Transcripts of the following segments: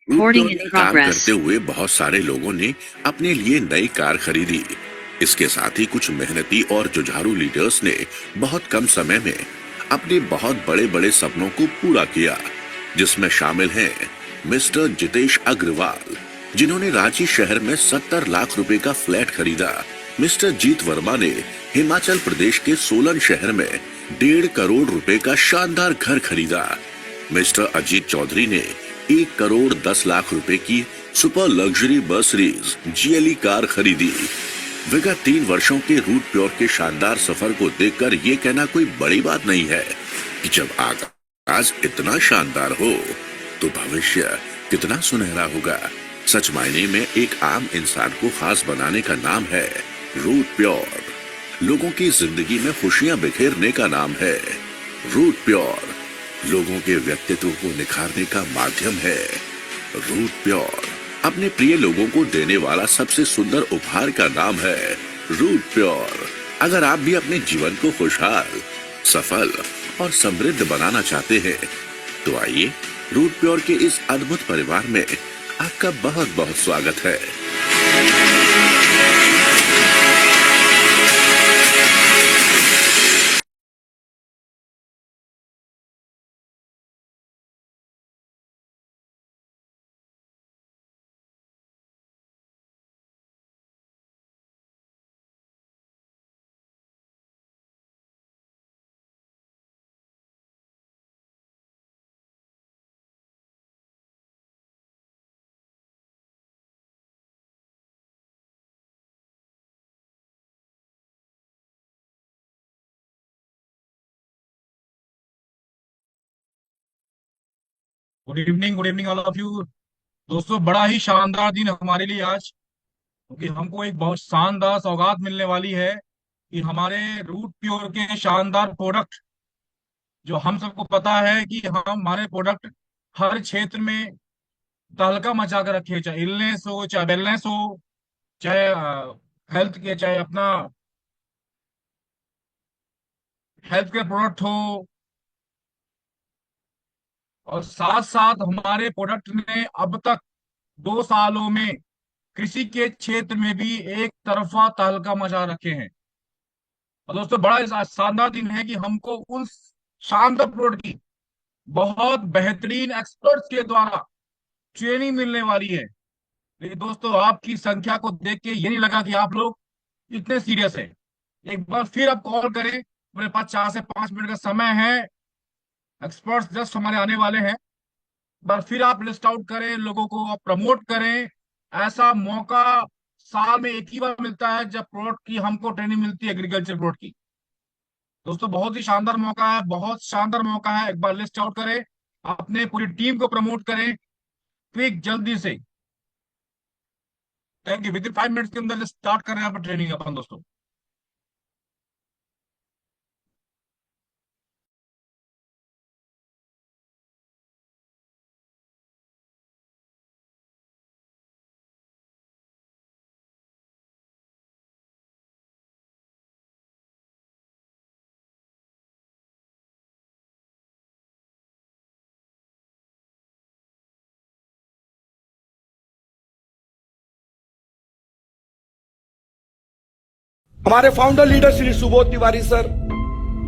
Root Recording pure in में काम progress. करते हुए बहुत सारे लोगों ने अपने लिए नई कार खरीदी। इसके साथ ही कुछ मेहनती और जुझारू लीडर्स ने बहुत कम समय में अपने बहुत बड़े बड़े सपनों को पूरा किया, जिसमें शामिल हैं मिस्टर जितेश अग्रवाल, जिन्होंने रांची शहर में 70 लाख रुपए का फ्लैट खरीदा। मिस्टर जीत वर्मा ने हिमाचल प्रदेश के सोलन शहर में 1.5 करोड़ रुपए का शानदार घर खरीदा। मिस्टर अजीत चौधरी ने 1 करोड़ 10 लाख रुपए की super luxury Mercedes GLE car खरीदी। विगत 3 वर्षों के रूट प्योर के शानदार सफर को देखकर ये कहना कोई बड़ी बात नहीं है कि जब आगाज इतना शानदार हो तो भविष्य कितना सुनहरा होगा। सच मायने में एक आम इंसान को खास बनाने का नाम है रूट प्योर। लोगों की जिंदगी में खुशियां बिखेरने का नाम है रूट प्योर। लोगों के व्यक्तित्व को निखारने का माध्यम है रूट प्योर। अपने प्रिय लोगों को देने वाला सबसे सुंदर उपहार का नाम है रूट प्योर। अगर आप भी अपने जीवन को खुशहाल, सफल और समृद्ध बनाना चाहते हैं तो आइए रूट प्योर के इस अद्भुत परिवार में आपका बहुत बहुत स्वागत है। Good evening all of you. दोस्तों, बड़ा ही शानदार दिन हमारे लिए आज, क्योंकि हमको एक बहुत शानदार सौगात मिलने वाली है कि हमारे रूट प्योर के शानदार प्रोडक्ट, जो हम सबको पता है कि हम हमारे प्रोडक्ट हर क्षेत्र में तहलका मचा कर रखे, चाहे इलनेस हो, चाहे वेलनेस हो, चाहे हेल्थ के, चाहे अपना हेल्थ के प्रोडक्ट हो, और साथ साथ हमारे प्रोडक्ट ने अब तक 2 सालों में कृषि के क्षेत्र में भी एक तरफा तहलका मचा रखे हैं। और दोस्तों, बड़ा शानदार दिन है कि हमको उन शानदार प्रोडक्ट की बहुत बेहतरीन एक्सपर्ट्स के द्वारा ट्रेनिंग मिलने वाली है। लेकिन दोस्तों, आपकी संख्या को देख के ये नहीं लगा कि आप लोग इतने सीरियस है। एक बार फिर आप कॉल करें, मेरे पास 4 से 5 मिनट का समय है, एक्सपर्ट्स जस्ट हमारे आने वाले हैं। बार फिर आप लिस्ट आउट करें, लोगों को आप प्रमोट करें। ऐसा मौका साल में एक ही बार मिलता है जब प्रोडक्ट की हमको ट्रेनिंग मिलती है, एग्रीकल्चर प्रोडक्ट की। दोस्तों, बहुत ही शानदार मौका है, बहुत शानदार मौका है। एक बार लिस्ट आउट करें, अपने पूरी टीम को प्रमोट करें क्विक, जल्दी से। Thank you. With in 5 minutes के अंदर स्टार्ट कर रहे हैं ट्रेनिंग अपन दोस्तों। हमारे founder leader Shri Subodh Tiwari sir,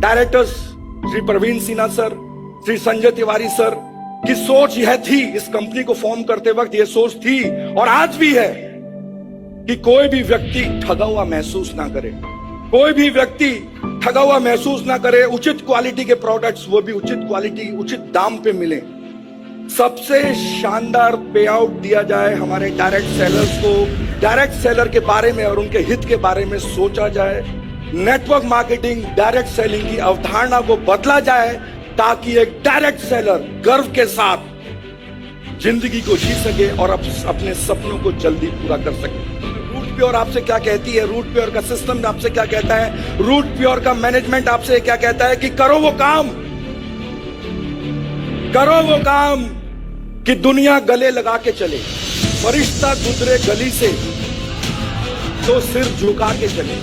directors Shri Praveen Sinha sir, Shri Sanjay Tiwari sir की सोच यह थी, इस कंपनी को फॉर्म करते वक्त यह सोच थी और आज भी है कि कोई भी व्यक्ति ठगा हुआ महसूस ना करे, कोई भी व्यक्ति ठगा हुआ महसूस ना करे। उचित क्वालिटी के प्रोडक्ट्स, वो भी उचित क्वालिटी, उचित दाम पे मिले। सबसे शानदार पे आउट दिया जाए हमारे डायरेक्ट सेलर्स को। डायरेक्ट सेलर के बारे में और उनके हित के बारे में सोचा जाए। नेटवर्क मार्केटिंग, डायरेक्ट सेलिंग की अवधारणा को बदला जाए ताकि एक डायरेक्ट सेलर गर्व के साथ जिंदगी को जी सके और अपने सपनों को जल्दी पूरा कर सके। रूट प्योर आपसे क्या कहती है, रूट प्योर का सिस्टम आपसे क्या कहता है, रूट प्योर का मैनेजमेंट आपसे क्या कहता है कि करो वो काम, करो वो काम कि दुनिया गले लगा के चले। फरिश्ता गुजरे गली से तो सिर झुका के चले।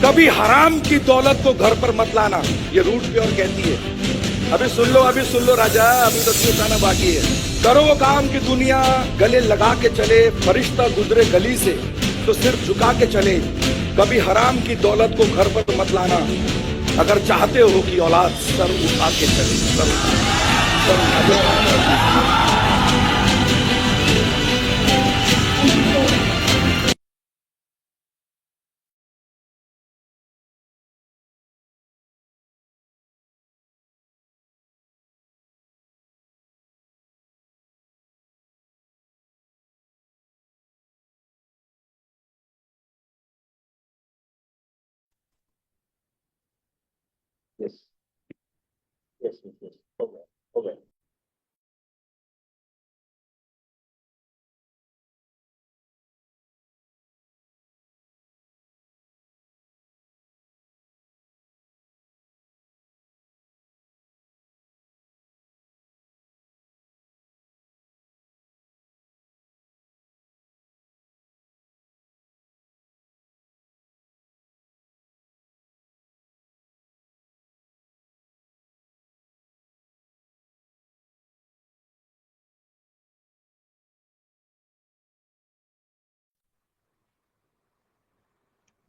कभी हराम की दौलत को घर पर मत लाना, ये रूट प्योर कहती है। अभी सुन लो राजा, अभी तो बताना बाकी है। करो वो काम की दुनिया गले लगा के चले, फरिश्ता गुजरे गली से तो सिर झुका के चले। कभी हराम की दौलत को घर पर मत लाना, अगर चाहते हो कि औलाद सर उठा के चले। सर उठा के चले। Yes, yes. Okay.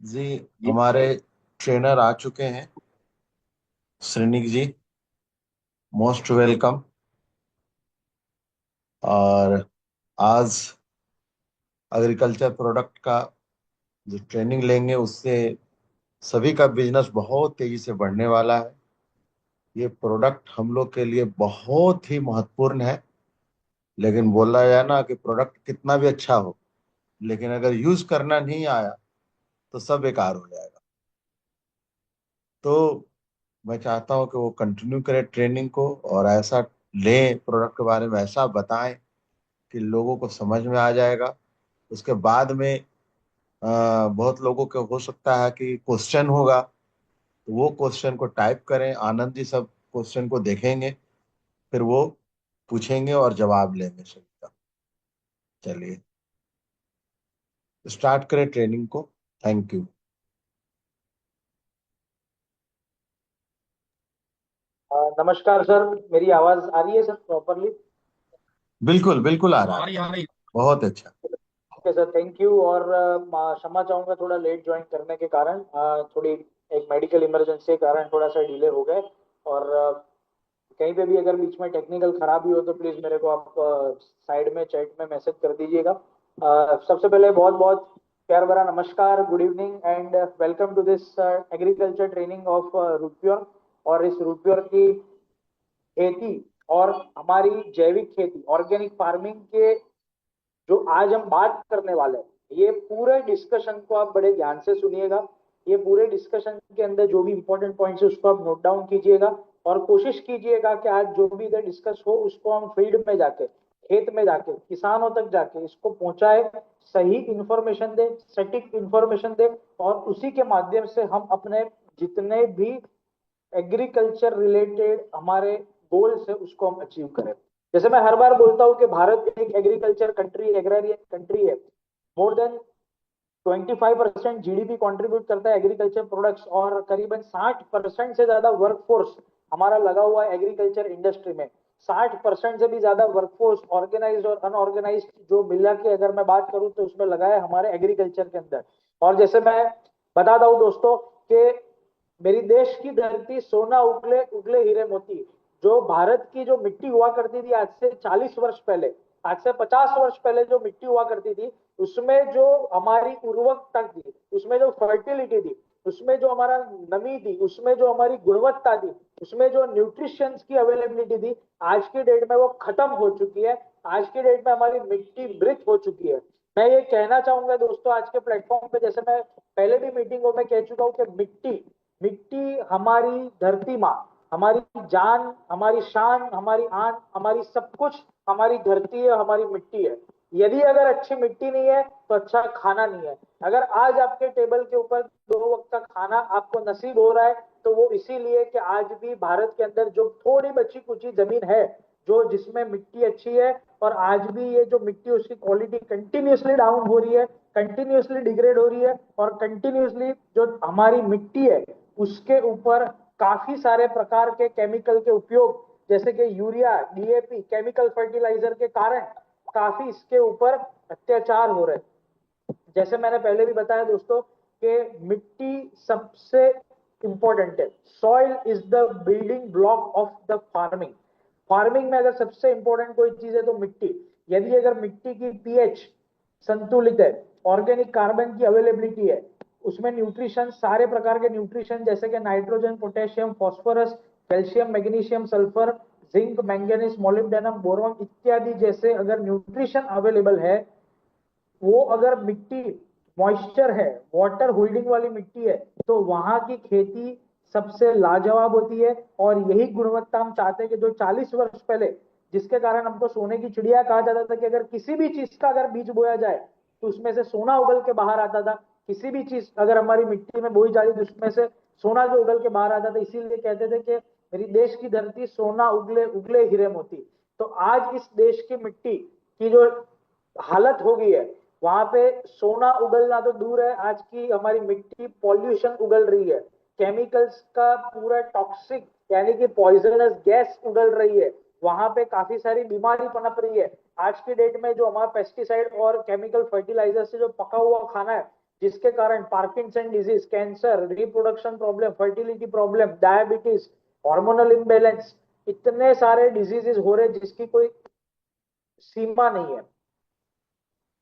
जी, हमारे ट्रेनर आ चुके हैं। श्रीनिक जी, मोस्ट वेलकम। और आज एग्रीकल्चर प्रोडक्ट का जो ट्रेनिंग लेंगे उससे सभी का बिजनेस बहुत तेजी से बढ़ने वाला है। ये प्रोडक्ट हम लोग के लिए बहुत ही महत्वपूर्ण है, लेकिन बोला जाए ना कि प्रोडक्ट कितना भी अच्छा हो, लेकिन अगर यूज करना नहीं आया तो सब बेकार हो जाएगा। तो मैं चाहता हूँ कि वो कंटिन्यू करें ट्रेनिंग को और ऐसा लें, प्रोडक्ट के बारे में ऐसा बताएं कि लोगों को समझ में आ जाएगा। उसके बाद में बहुत लोगों को हो सकता है कि क्वेश्चन होगा, तो वो क्वेश्चन को टाइप करें। आनंद जी सब क्वेश्चन को देखेंगे, फिर वो पूछेंगे और जवाब लेंगे सभी का। चलिए स्टार्ट करें ट्रेनिंग को। Thank you. नमस्कार सर, मेरी आवाज आ रही है सर प्रॉपरली? बिल्कुल बिल्कुल आ रहा है, आ रही। बहुत अच्छा। Okay sir, thank you. और क्षमा चाहूंगा थोड़ा लेट ज्वाइन करने के कारण, थोड़ी एक मेडिकल इमरजेंसी के कारण थोड़ा सा डिले हो गए। और कहीं पे भी अगर बीच में टेक्निकल खराबी हो तो प्लीज मेरे को आप साइड में चैट में मैसेज कर दीजिएगा। सबसे पहले बहुत बहुत प्यार भरा नमस्कार, good evening and welcome to this agriculture training of root. और इस रूट की खेती और हमारी जैविक खेती, ऑर्गेनिक फार्मिंग के जो आज हम बात करने वाले हैं, ये पूरे डिस्कशन को आप बड़े ध्यान से सुनिएगा। ये पूरे डिस्कशन के अंदर जो भी इंपॉर्टेंट पॉइंट्स है उसको आप नोट डाउन कीजिएगा और कोशिश कीजिएगा कि आज जो भी इधर डिस्कस हो उसको हम फील्ड में जाके, खेत में जाके, किसानों तक जाके इसको पहुंचाए, सही इंफॉर्मेशन दे, सटीक इंफॉर्मेशन दे और उसी के माध्यम से हम अपने जितने भी एग्रीकल्चर रिलेटेड हमारे गोल्स है उसको हम अचीव करें। जैसे मैं हर बार बोलता हूं कि भारत एक एग्रीकल्चर कंट्री, एग्रारियन कंट्री है। मोर देन 25% जीडीपी कंट्रीब्यूट करता है एग्रीकल्चर प्रोडक्ट्स और करीबन 60% से ज्यादा वर्कफोर्स हमारा लगा हुआ है एग्रीकल्चर इंडस्ट्री में। 60% से भी ज्यादा वर्कफोर्स ऑर्गेनाइज और अनऑर्गेनाइज जो मिला के अगर मैं बात करूं तो उसमें लगा है हमारे एग्रीकल्चर के अंदर। और जैसे मैं बताता हूं दोस्तों कि मेरी देश की धरती सोना उगले उगले हीरे मोती। जो भारत की जो मिट्टी हुआ करती थी आज से 40 वर्ष पहले, आज से 50 वर्ष पहले जो मिट्टी हुआ करती थी, उसमें जो हमारी उर्वरकता थी, उसमें जो फर्टिलिटी थी, उसमें जो हमारा नमी थी, उसमें जो हमारी गुणवत्ता थी, उसमें जो न्यूट्रिशंस की अवेलेबिलिटी थी, आज की डेट में वो खत्म हो चुकी है। आज की डेट में हमारी मिट्टी मृत हो चुकी है। मैं ये कहना चाहूंगा दोस्तों आज के प्लेटफॉर्म पे, जैसे मैं पहले भी मीटिंगों में कह चुका हूं कि मिट्टी मिट्टी हमारी धरती माँ, हमारी जान, हमारी शान, हमारी आन, हमारी सब कुछ हमारी धरती है, हमारी मिट्टी है। यदि अगर अच्छी मिट्टी नहीं है तो अच्छा खाना नहीं है। अगर आज आपके टेबल के ऊपर 2 वक्त का खाना आपको नसीब हो रहा है तो वो इसीलिए कि आज भी भारत के अंदर जो थोड़ी बची कुची जमीन है जो जिसमें मिट्टी अच्छी है, और आज भी ये जो मिट्टी उसकी क्वालिटी कंटिन्यूसली डाउन हो रही है, कंटिन्यूसली डिग्रेड हो रही है और कंटिन्यूसली जो हमारी मिट्टी है उसके ऊपर काफी सारे प्रकार के केमिकल के उपयोग जैसे कि यूरिया, डीएपी, केमिकल फर्टिलाइजर के कारण काफी इसके ऊपर अत्याचार हो रहे हैं। जैसे मैंने पहले भी बताया दोस्तों कि मिट्टी सबसे इंपॉर्टेंट है। Soil is the building block of the farming. Farming में अगर सबसे इंपॉर्टेंट कोई चीज है तो मिट्टी। यदि अगर मिट्टी की पीएच संतुलित है, ऑर्गेनिक कार्बन की अवेलेबिलिटी है, उसमें न्यूट्रिशन, सारे प्रकार के न्यूट्रिशन जैसे कि nitrogen, potassium, phosphorus, calcium, magnesium, sulphur, zinc, manganese, molybdenum, boron इत्यादि जैसे अगर न्यूट्रिशन अवेलेबल है, वो अगर मिट्टी मॉइस्चर है, वाटर होल्डिंग वाली मिट्टी है, तो वहां की खेती सबसे लाजवाब होती है। और यही गुणवत्ता हम चाहते हैं कि जो 40 वर्ष पहले, जिसके कारण हमको सोने की चिड़िया कहा जाता था कि अगर किसी भी चीज का अगर बीज बोया जाए तो उसमें से सोना उगल के बाहर आता था। किसी भी चीज अगर हमारी मिट्टी में बोई जाती तो उसमें से सोना जो उगल के बाहर आता था। इसीलिए कहते थे कि मेरी देश की धरती सोना उगले उगले हीरे मोती। तो आज इस देश की मिट्टी की जो हालत हो गई है, वहां पे सोना उगलना तो दूर है, आज की हमारी मिट्टी पॉल्यूशन उगल रही है, केमिकल्स का पूरा टॉक्सिक यानी कि पॉइजनस गैस उगल रही है, वहां पे काफी सारी बीमारी पनप रही है। आज की डेट में जो हमारा पेस्टिसाइड और केमिकल फर्टिलाइजर से जो पका हुआ खाना है, जिसके कारण Parkinson disease, cancer, reproduction problem, fertility problem, diabetes, hormonal imbalance, इतने सारे डिजीजेस हो रहे जिसकी कोई सीमा नहीं है,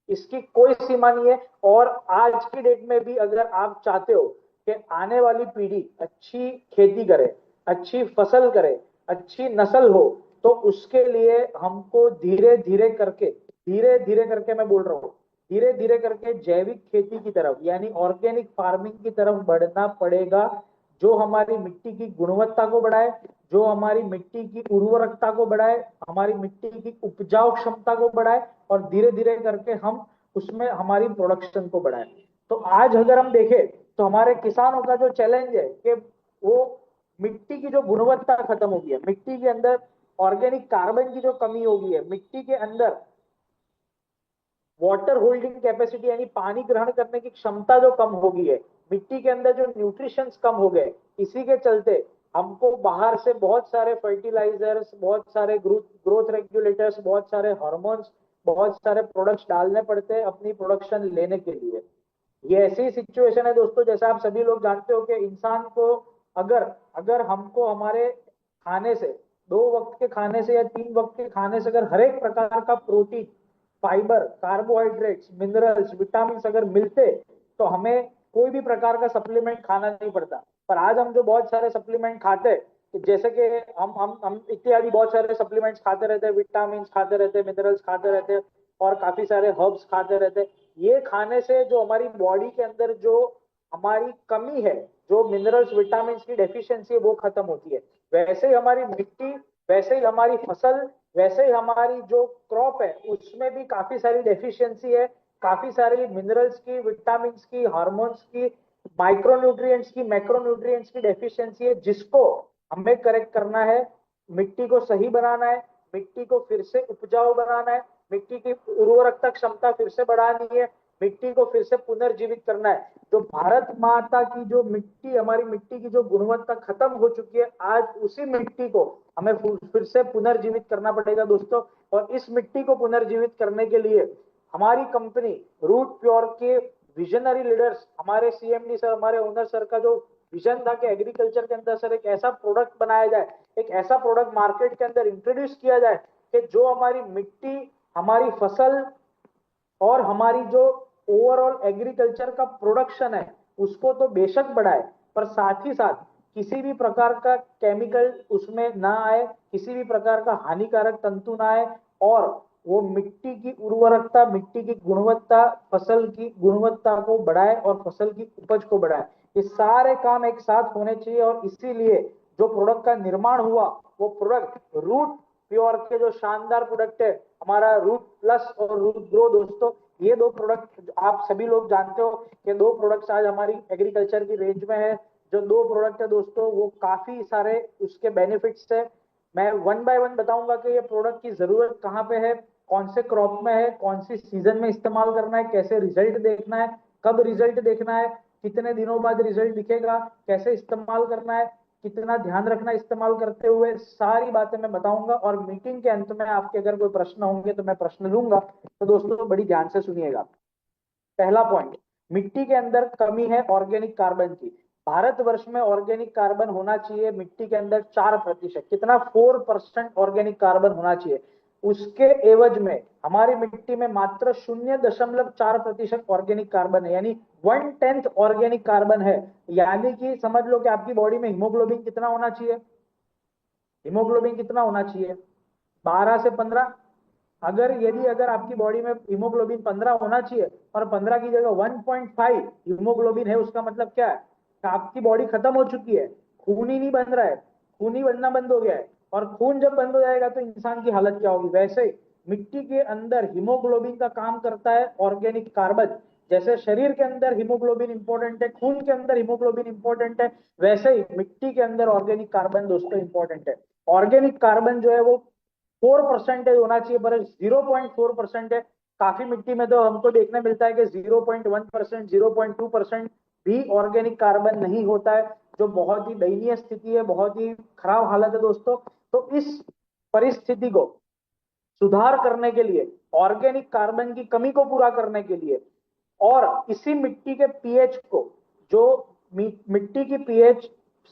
इसकी कोई सीमा नहीं है। और आज की डेट में भी अगर आप चाहते हो कि आने वाली पीढ़ी अच्छी खेती करे, अच्छी फसल करे, अच्छी नस्ल हो, तो उसके लिए हमको धीरे धीरे करके मैं बोल रहा हूं, धीरे धीरे करके जैविक खेती की तरफ यानी ऑर्गेनिक फार्मिंग की तरफ बढ़ना पड़ेगा, जो हमारी मिट्टी की गुणवत्ता को बढ़ाए, जो हमारी मिट्टी की उर्वरकता को बढ़ाए, हमारी मिट्टी की उपजाऊ क्षमता को बढ़ाए, और धीरे धीरे करके हम उसमें हमारी प्रोडक्शन को बढ़ाएं। तो आज अगर हम देखें तो हमारे किसानों का जो चैलेंज है कि वो मिट्टी की जो गुणवत्ता खत्म हो गई है, मिट्टी के अंदर ऑर्गेनिक कार्बन की जो कमी हो गई है, मिट्टी के अंदर वाटर होल्डिंग कैपेसिटी यानी पानी ग्रहण करने की क्षमता जो कम हो गई है, मिट्टी के अंदर जो न्यूट्रिशंस कम हो गए, इसी के चलते हमको बाहर से बहुत सारे फर्टिलाइजर्स, बहुत सारे ग्रोथ रेगुलेटर्स, बहुत सारे हार्मोन्स, बहुत सारे प्रोडक्ट्स डालने पड़ते हैं अपनी प्रोडक्शन लेने के लिए। ये ऐसी सिचुएशन है दोस्तों, जैसा आप सभी लोग जानते हो कि इंसान को अगर अगर हमको हमारे खाने से, 2 वक्त के खाने से या 3 वक्त के खाने से अगर हर एक प्रकार का protein, fibre, carbohydrates, minerals, vitamin अगर मिलते तो हमें कोई भी प्रकार का सप्लीमेंट खाना नहीं पड़ता। पर आज हम जो बहुत सारे सप्लीमेंट खाते हैं, जैसे कि हम इत्यादि बहुत सारे सप्लीमेंट्स खाते रहते हैं, विटामिन खाते रहते हैं, मिनरल्स खाते रहते हैं, और काफी सारे हर्ब्स खाते रहते हैं। ये खाने से जो हमारी बॉडी के अंदर जो हमारी कमी है, जो मिनरल्स विटामिन की डेफिशिएंसी है, वो खत्म होती है। वैसे ही हमारी मिट्टी, वैसे ही हमारी फसल, वैसे ही हमारी जो क्रॉप है उसमें भी काफी सारी डेफिशिएंसी है, काफी सारी मिनरल्स की, विटामिन की, हार्मोन्स की, माइक्रोन्यूट्रिएंट्स की, मैक्रोन्यूट्रिएंट्स की डेफिशिएंसी है, जिसको हमें करेक्ट करना है। मिट्टी को सही बनाना है, मिट्टी को फिर से उपजाऊ बनाना है, मिट्टी की उर्वरकता क्षमता फिर से बढ़ानी है, मिट्टी को फिर से पुनर्जीवित करना है। जो भारत माता की जो मिट्टी, हमारी मिट्टी की जो गुणवत्ता खत्म हो चुकी है, आज उसी मिट्टी को हमें फिर से पुनर्जीवित करना पड़ेगा दोस्तों। और इस मिट्टी को पुनर्जीवित करने के लिए हमारी कंपनी रूट प्योर के विजनरी लीडर्स, हमारे सीएमडी सर, हमारे ओनर सर का जो विजन था कि एग्रीकल्चर के अंदर सर एक ऐसा प्रोडक्ट बनाया जाए, एक ऐसा प्रोडक्ट मार्केट के अंदर इंट्रोड्यूस किया जाए कि जो हमारी मिट्टी, हमारी फसल और हमारी जो ओवरऑल एग्रीकल्चर का प्रोडक्शन है उसको तो बेशक बढ़ाए, पर साथ ही साथ किसी भी प्रकार का केमिकल उसमें ना आए, किसी भी प्रकार का हानिकारक तंतु ना आए, और वो मिट्टी की उर्वरकता, मिट्टी की गुणवत्ता, फसल की गुणवत्ता को बढ़ाए और फसल की उपज को बढ़ाए। ये सारे काम एक साथ होने चाहिए, और इसीलिए जो प्रोडक्ट का निर्माण हुआ वो प्रोडक्ट रूट प्योर के जो शानदार प्रोडक्ट है, हमारा रूट प्लस और रूट ग्रो दोस्तों, ये 2 प्रोडक्ट आप सभी लोग जानते हो कि 2 प्रोडक्ट्स आज हमारी एग्रीकल्चर की रेंज में है। जो 2 प्रोडक्ट है दोस्तों, वो काफी सारे उसके बेनिफिट्स है। मैं 1 बाय 1 बताऊंगा कि ये प्रोडक्ट की जरूरत कहाँ पे है, कौन से क्रॉप में है, कौन सी सीजन में इस्तेमाल करना है, कैसे रिजल्ट देखना है, कब रिजल्ट देखना है, कितने दिनों बाद रिजल्ट दिखेगा, कैसे इस्तेमाल करना है, कितना ध्यान रखना इस्तेमाल करते हुए, सारी बातें मैं बताऊंगा। और मीटिंग के अंत में आपके अगर कोई प्रश्न होंगे तो मैं प्रश्न लूंगा। तो दोस्तों बड़ी ध्यान से सुनिएगा। पहला पॉइंट, मिट्टी के अंदर कमी है ऑर्गेनिक कार्बन की। भारतवर्ष में ऑर्गेनिक कार्बन होना चाहिए मिट्टी के अंदर 4%। कितना? 4% ऑर्गेनिक कार्बन होना चाहिए। उसके एवज में हमारी मिट्टी में मात्र 0.4% ऑर्गेनिक कार्बन है, यानी 1/10 ऑर्गेनिक कार्बन है। यानी कि समझ लो कि आपकी बॉडी में हीमोग्लोबिन कितना होना चाहिए? हीमोग्लोबिन कितना होना चाहिए? 12 से 15। अगर आपकी बॉडी में हीमोग्लोबिन 15 होना चाहिए और 15 की जगह 1.5 हीमोग्लोबिन है, उसका मतलब क्या है कि आपकी बॉडी खत्म हो चुकी है, खून ही नहीं बन रहा है, खून ही बनना बंद हो गया है। और खून जब बंद हो जाएगा तो इंसान की हालत क्या होगी? वैसे ही मिट्टी के अंदर हीमोग्लोबिन का काम करता है ऑर्गेनिक कार्बन। जैसे शरीर के अंदर हीमोग्लोबिन इंपॉर्टेंट है, खून के अंदर हीमोग्लोबिन इंपॉर्टेंट है, वैसे ही मिट्टी के अंदर ऑर्गेनिक कार्बन दोस्तों इंपॉर्टेंट है। ऑर्गेनिक कार्बन जो है वो 4% होना चाहिए, पर 0.4% है। काफी मिट्टी में तो हमको देखने मिलता है कि 0.1%, 0.2% भी ऑर्गेनिक कार्बन नहीं होता है, जो बहुत ही दयनीय स्थिति है, बहुत ही खराब हालत है दोस्तों। तो इस परिस्थिति को सुधार करने के लिए, ऑर्गेनिक कार्बन की कमी को पूरा करने के लिए, और इसी मिट्टी के पीएच को, जो मिट्टी की पीएच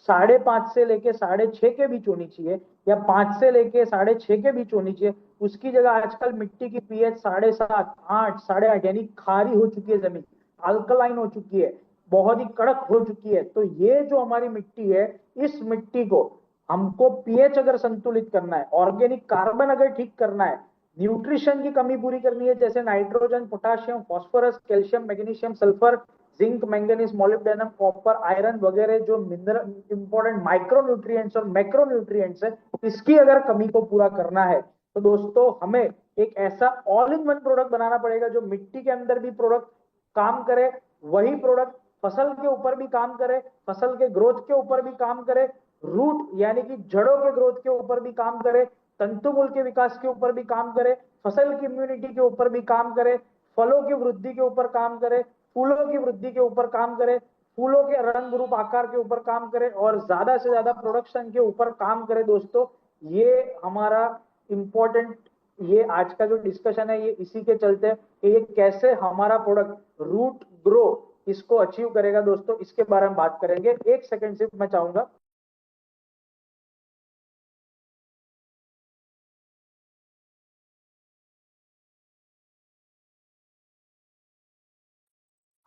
5.5 से लेके 6.5 के बीच होनी चाहिए, या 5 से लेके 6.5 के बीच होनी चाहिए, उसकी जगह आजकल मिट्टी की पीएच 7.5, 8, 8.5, यानी खारी हो चुकी है जमीन, अल्कलाइन हो चुकी है, बहुत ही कड़क हो चुकी है। तो ये जो हमारी मिट्टी है, इस मिट्टी को हमको पीएच अगर संतुलित करना है, ऑर्गेनिक कार्बन अगर ठीक करना है, न्यूट्रिशन की कमी पूरी करनी है, जैसे nitrogen, potassium, phosphorus, calcium, magnesium, sulphur, zinc, manganese, molybdenum, copper, iron वगैरह जो मिनरल इंपॉर्टेंट माइक्रो न्यूट्रिएंट्स और मैक्रो न्यूट्रिएंट्स है, इसकी अगर कमी को पूरा करना है तो दोस्तों हमें एक ऐसा ऑल इन वन प्रोडक्ट बनाना पड़ेगा जो मिट्टी के अंदर भी प्रोडक्ट काम करे, वही प्रोडक्ट फसल के ऊपर भी काम करे, फसल के ग्रोथ के ऊपर भी काम करे, रूट यानी कि जड़ों के ग्रोथ के ऊपर भी काम करे, तंतुमूल के विकास के ऊपर भी काम करे, फसल की इम्यूनिटी के ऊपर भी काम करे, फलों की वृद्धि के ऊपर काम करे, फूलों की वृद्धि के ऊपर काम करे, फूलों के रंग रूप आकार के ऊपर काम करे, और ज्यादा से ज्यादा प्रोडक्शन के ऊपर काम करे दोस्तों। ये हमारा इंपॉर्टेंट, ये आज का जो डिस्कशन है ये इसी के चलते कि ये कैसे हमारा प्रोडक्ट रूट ग्रो इसको अचीव करेगा दोस्तों, इसके बारे में बात करेंगे। एक सेकंड सिर्फ मैं चाहूंगा।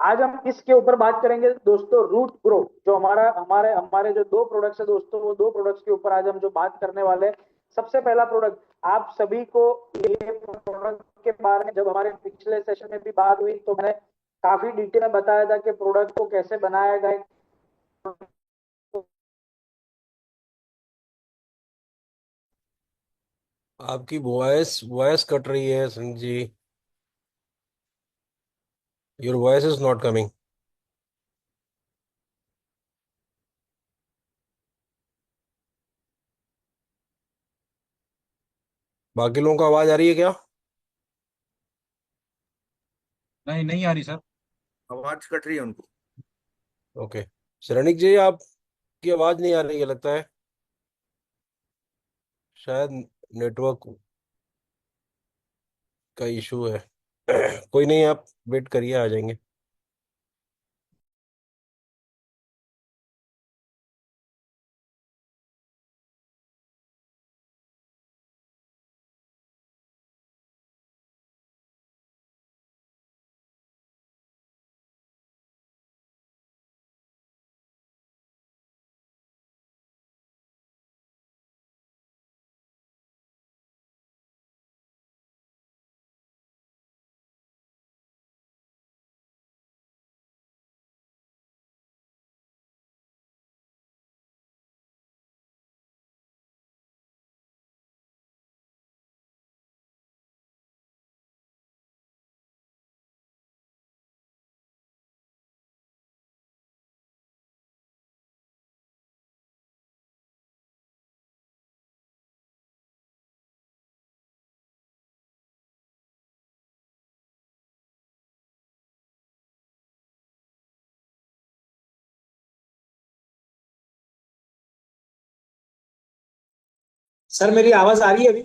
आज हम इसके ऊपर बात करेंगे दोस्तों, रूट ग्रो। जो हमारा हमारे हमारे जो दो प्रोडक्ट्स है दोस्तों, वो दो प्रोडक्ट्स के ऊपर आज हम जो बात करने वाले हैं। सबसे पहला प्रोडक्ट, आप सभी को ये प्रोडक्ट के बारे में जब हमारे पिछले सेशन में भी बात हुई तो मैंने काफी डिटेल में बताया था कि प्रोडक्ट को कैसे बनाया गया। आपकी वॉइस वॉइस कट रही है Singh ji. Your voice is not coming. बाकी लोगों को आवाज आ रही है क्या? नहीं, नहीं आ रही सर। आवाज कट रही है उनको। ओके। शरणिक जी, आपकी आवाज नहीं आ रही है लगता है। शायद नेटवर्क का इशू है। कोई नहीं, आप वेट करिए, आ जाएंगे। सर मेरी आवाज आ रही है अभी?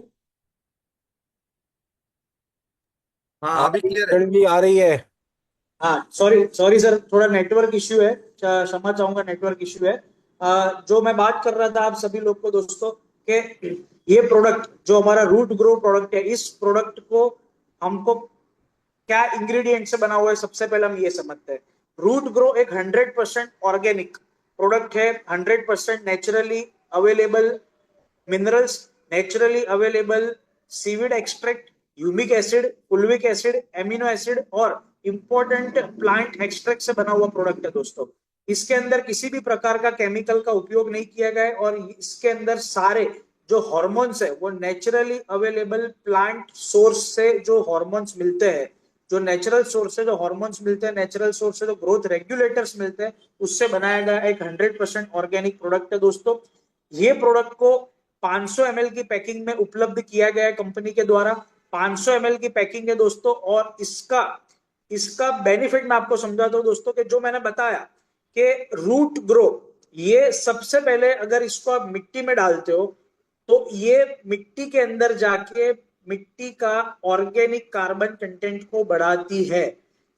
हाँ अभी क्लियर है। शरण जी आ रही है। हाँ, सॉरी सॉरी सर, थोड़ा नेटवर्क इश्यू है, क्षमा चाहूंगा, नेटवर्क इश्यू है। जो मैं बात कर रहा था आप सभी लोग को दोस्तों, कि ये प्रोडक्ट जो हमारा रूट ग्रो प्रोडक्ट है, इस प्रोडक्ट को हमको क्या इंग्रेडिएंट से बना हुआ है, सबसे पहले हम ये समझते हैं। रूट ग्रो एक 100% ऑर्गेनिक प्रोडक्ट है, 100% naturally available minerals, naturally available seaweed extract, humic acid, फुलविक acid, amino acid और इंपॉर्टेंट प्लांट एक्सट्रैक्ट से बना हुआ प्रोडक्ट है दोस्तों। इसके अंदर किसी भी प्रकार का केमिकल का उपयोग नहीं किया गया है और इसके अंदर सारे जो हार्मोन्स है वो नेचुरली अवेलेबल प्लांट सोर्स से जो हार्मोन्स मिलते हैं, जो नेचुरल सोर्स से जो हार्मोन्स मिलते हैं, नेचुरल सोर्स से जो ग्रोथ रेगुलेटर्स मिलते हैं, उससे बनाया गया एक 100% ऑर्गेनिक प्रोडक्ट है दोस्तों। ये प्रोडक्ट को 500 ml की पैकिंग में उपलब्ध किया गया है कंपनी के द्वारा। 500 ml की पैकिंग है दोस्तों, और इसका इसका बेनिफिट मैं आपको समझाता हूं दोस्तों, कि जो मैंने बताया कि रूट ग्रो, ये सबसे पहले अगर इसको आप मिट्टी में डालते हो तो ये मिट्टी के अंदर जाके मिट्टी का ऑर्गेनिक कार्बन कंटेंट को बढ़ाती है।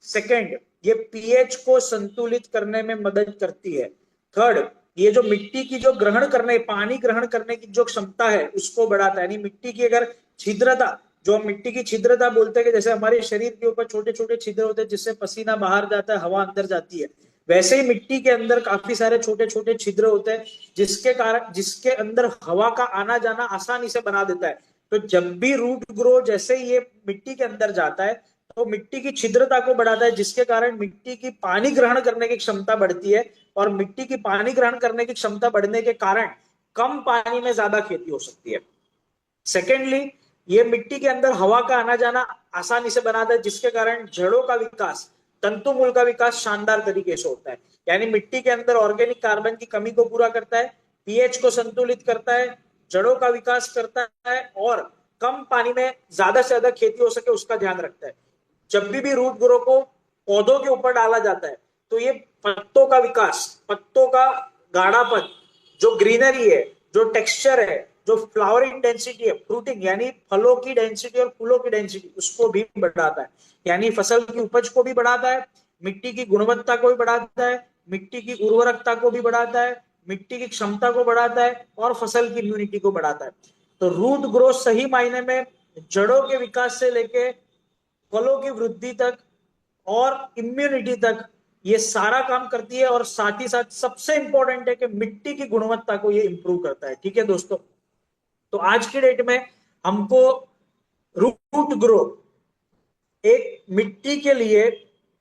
सेकंड, ये पीएच को संतुलित करने में मदद करती है। थर्ड, ये जो मिट्टी की जो ग्रहण करने, पानी ग्रहण करने की जो क्षमता है उसको बढ़ाता है। यानी मिट्टी की अगर छिद्रता, जो हम मिट्टी की छिद्रता बोलते हैं कि जैसे हमारे शरीर के ऊपर छोटे छोटे छिद्र होते हैं जिससे पसीना बाहर जाता है, हवा अंदर जाती है, वैसे ही मिट्टी के अंदर काफी सारे छोटे छोटे छिद्र होते हैं जिसके अंदर हवा का आना जाना आसानी से बना देता है। तो जब भी रूट ग्रो जैसे ही ये मिट्टी के अंदर जाता है तो मिट्टी की छिद्रता को बढ़ाता है, जिसके कारण मिट्टी की पानी ग्रहण करने की क्षमता बढ़ती है, और मिट्टी की पानी ग्रहण करने की क्षमता बढ़ने के कारण कम पानी में ज्यादा खेती हो सकती है। सेकेंडली, ये मिट्टी के अंदर हवा का आना जाना आसानी से बनाता है, जिसके कारण जड़ों का विकास, तंतुमूल का विकास शानदार तरीके से होता है। यानी मिट्टी के अंदर ऑर्गेनिक कार्बन की कमी को पूरा करता है, पीएच को संतुलित करता है, जड़ों का विकास करता है और कम पानी में ज्यादा से ज्यादा खेती हो सके उसका ध्यान रखता है। जब भी रूट ग्रो को पौधों के ऊपर डाला जाता है तो ये पत्तों का विकास, पत्तों का गाढ़ापन, जो ग्रीनरी है, जो टेक्सचर है, जो फ्लावरिंग डेंसिटी है, फ्रूटिंग यानी फलों की डेंसिटी और फूलों की डेंसिटी, उसको भी बढ़ाता है। यानी फसल की उपज को भी बढ़ाता है, मिट्टी की गुणवत्ता को भी बढ़ाता है, मिट्टी की उर्वरकता को भी बढ़ाता है, मिट्टी की क्षमता को बढ़ाता है और फसल की इम्यूनिटी को बढ़ाता है। तो रूट ग्रोथ सही मायने में जड़ों के विकास से लेके फलों की वृद्धि तक और इम्यूनिटी तक ये सारा काम करती है, और साथ ही साथ सबसे इंपॉर्टेंट है कि मिट्टी की गुणवत्ता को ये इंप्रूव करता है। ठीक है दोस्तों, तो आज की डेट में हमको रूट ग्रो एक मिट्टी के लिए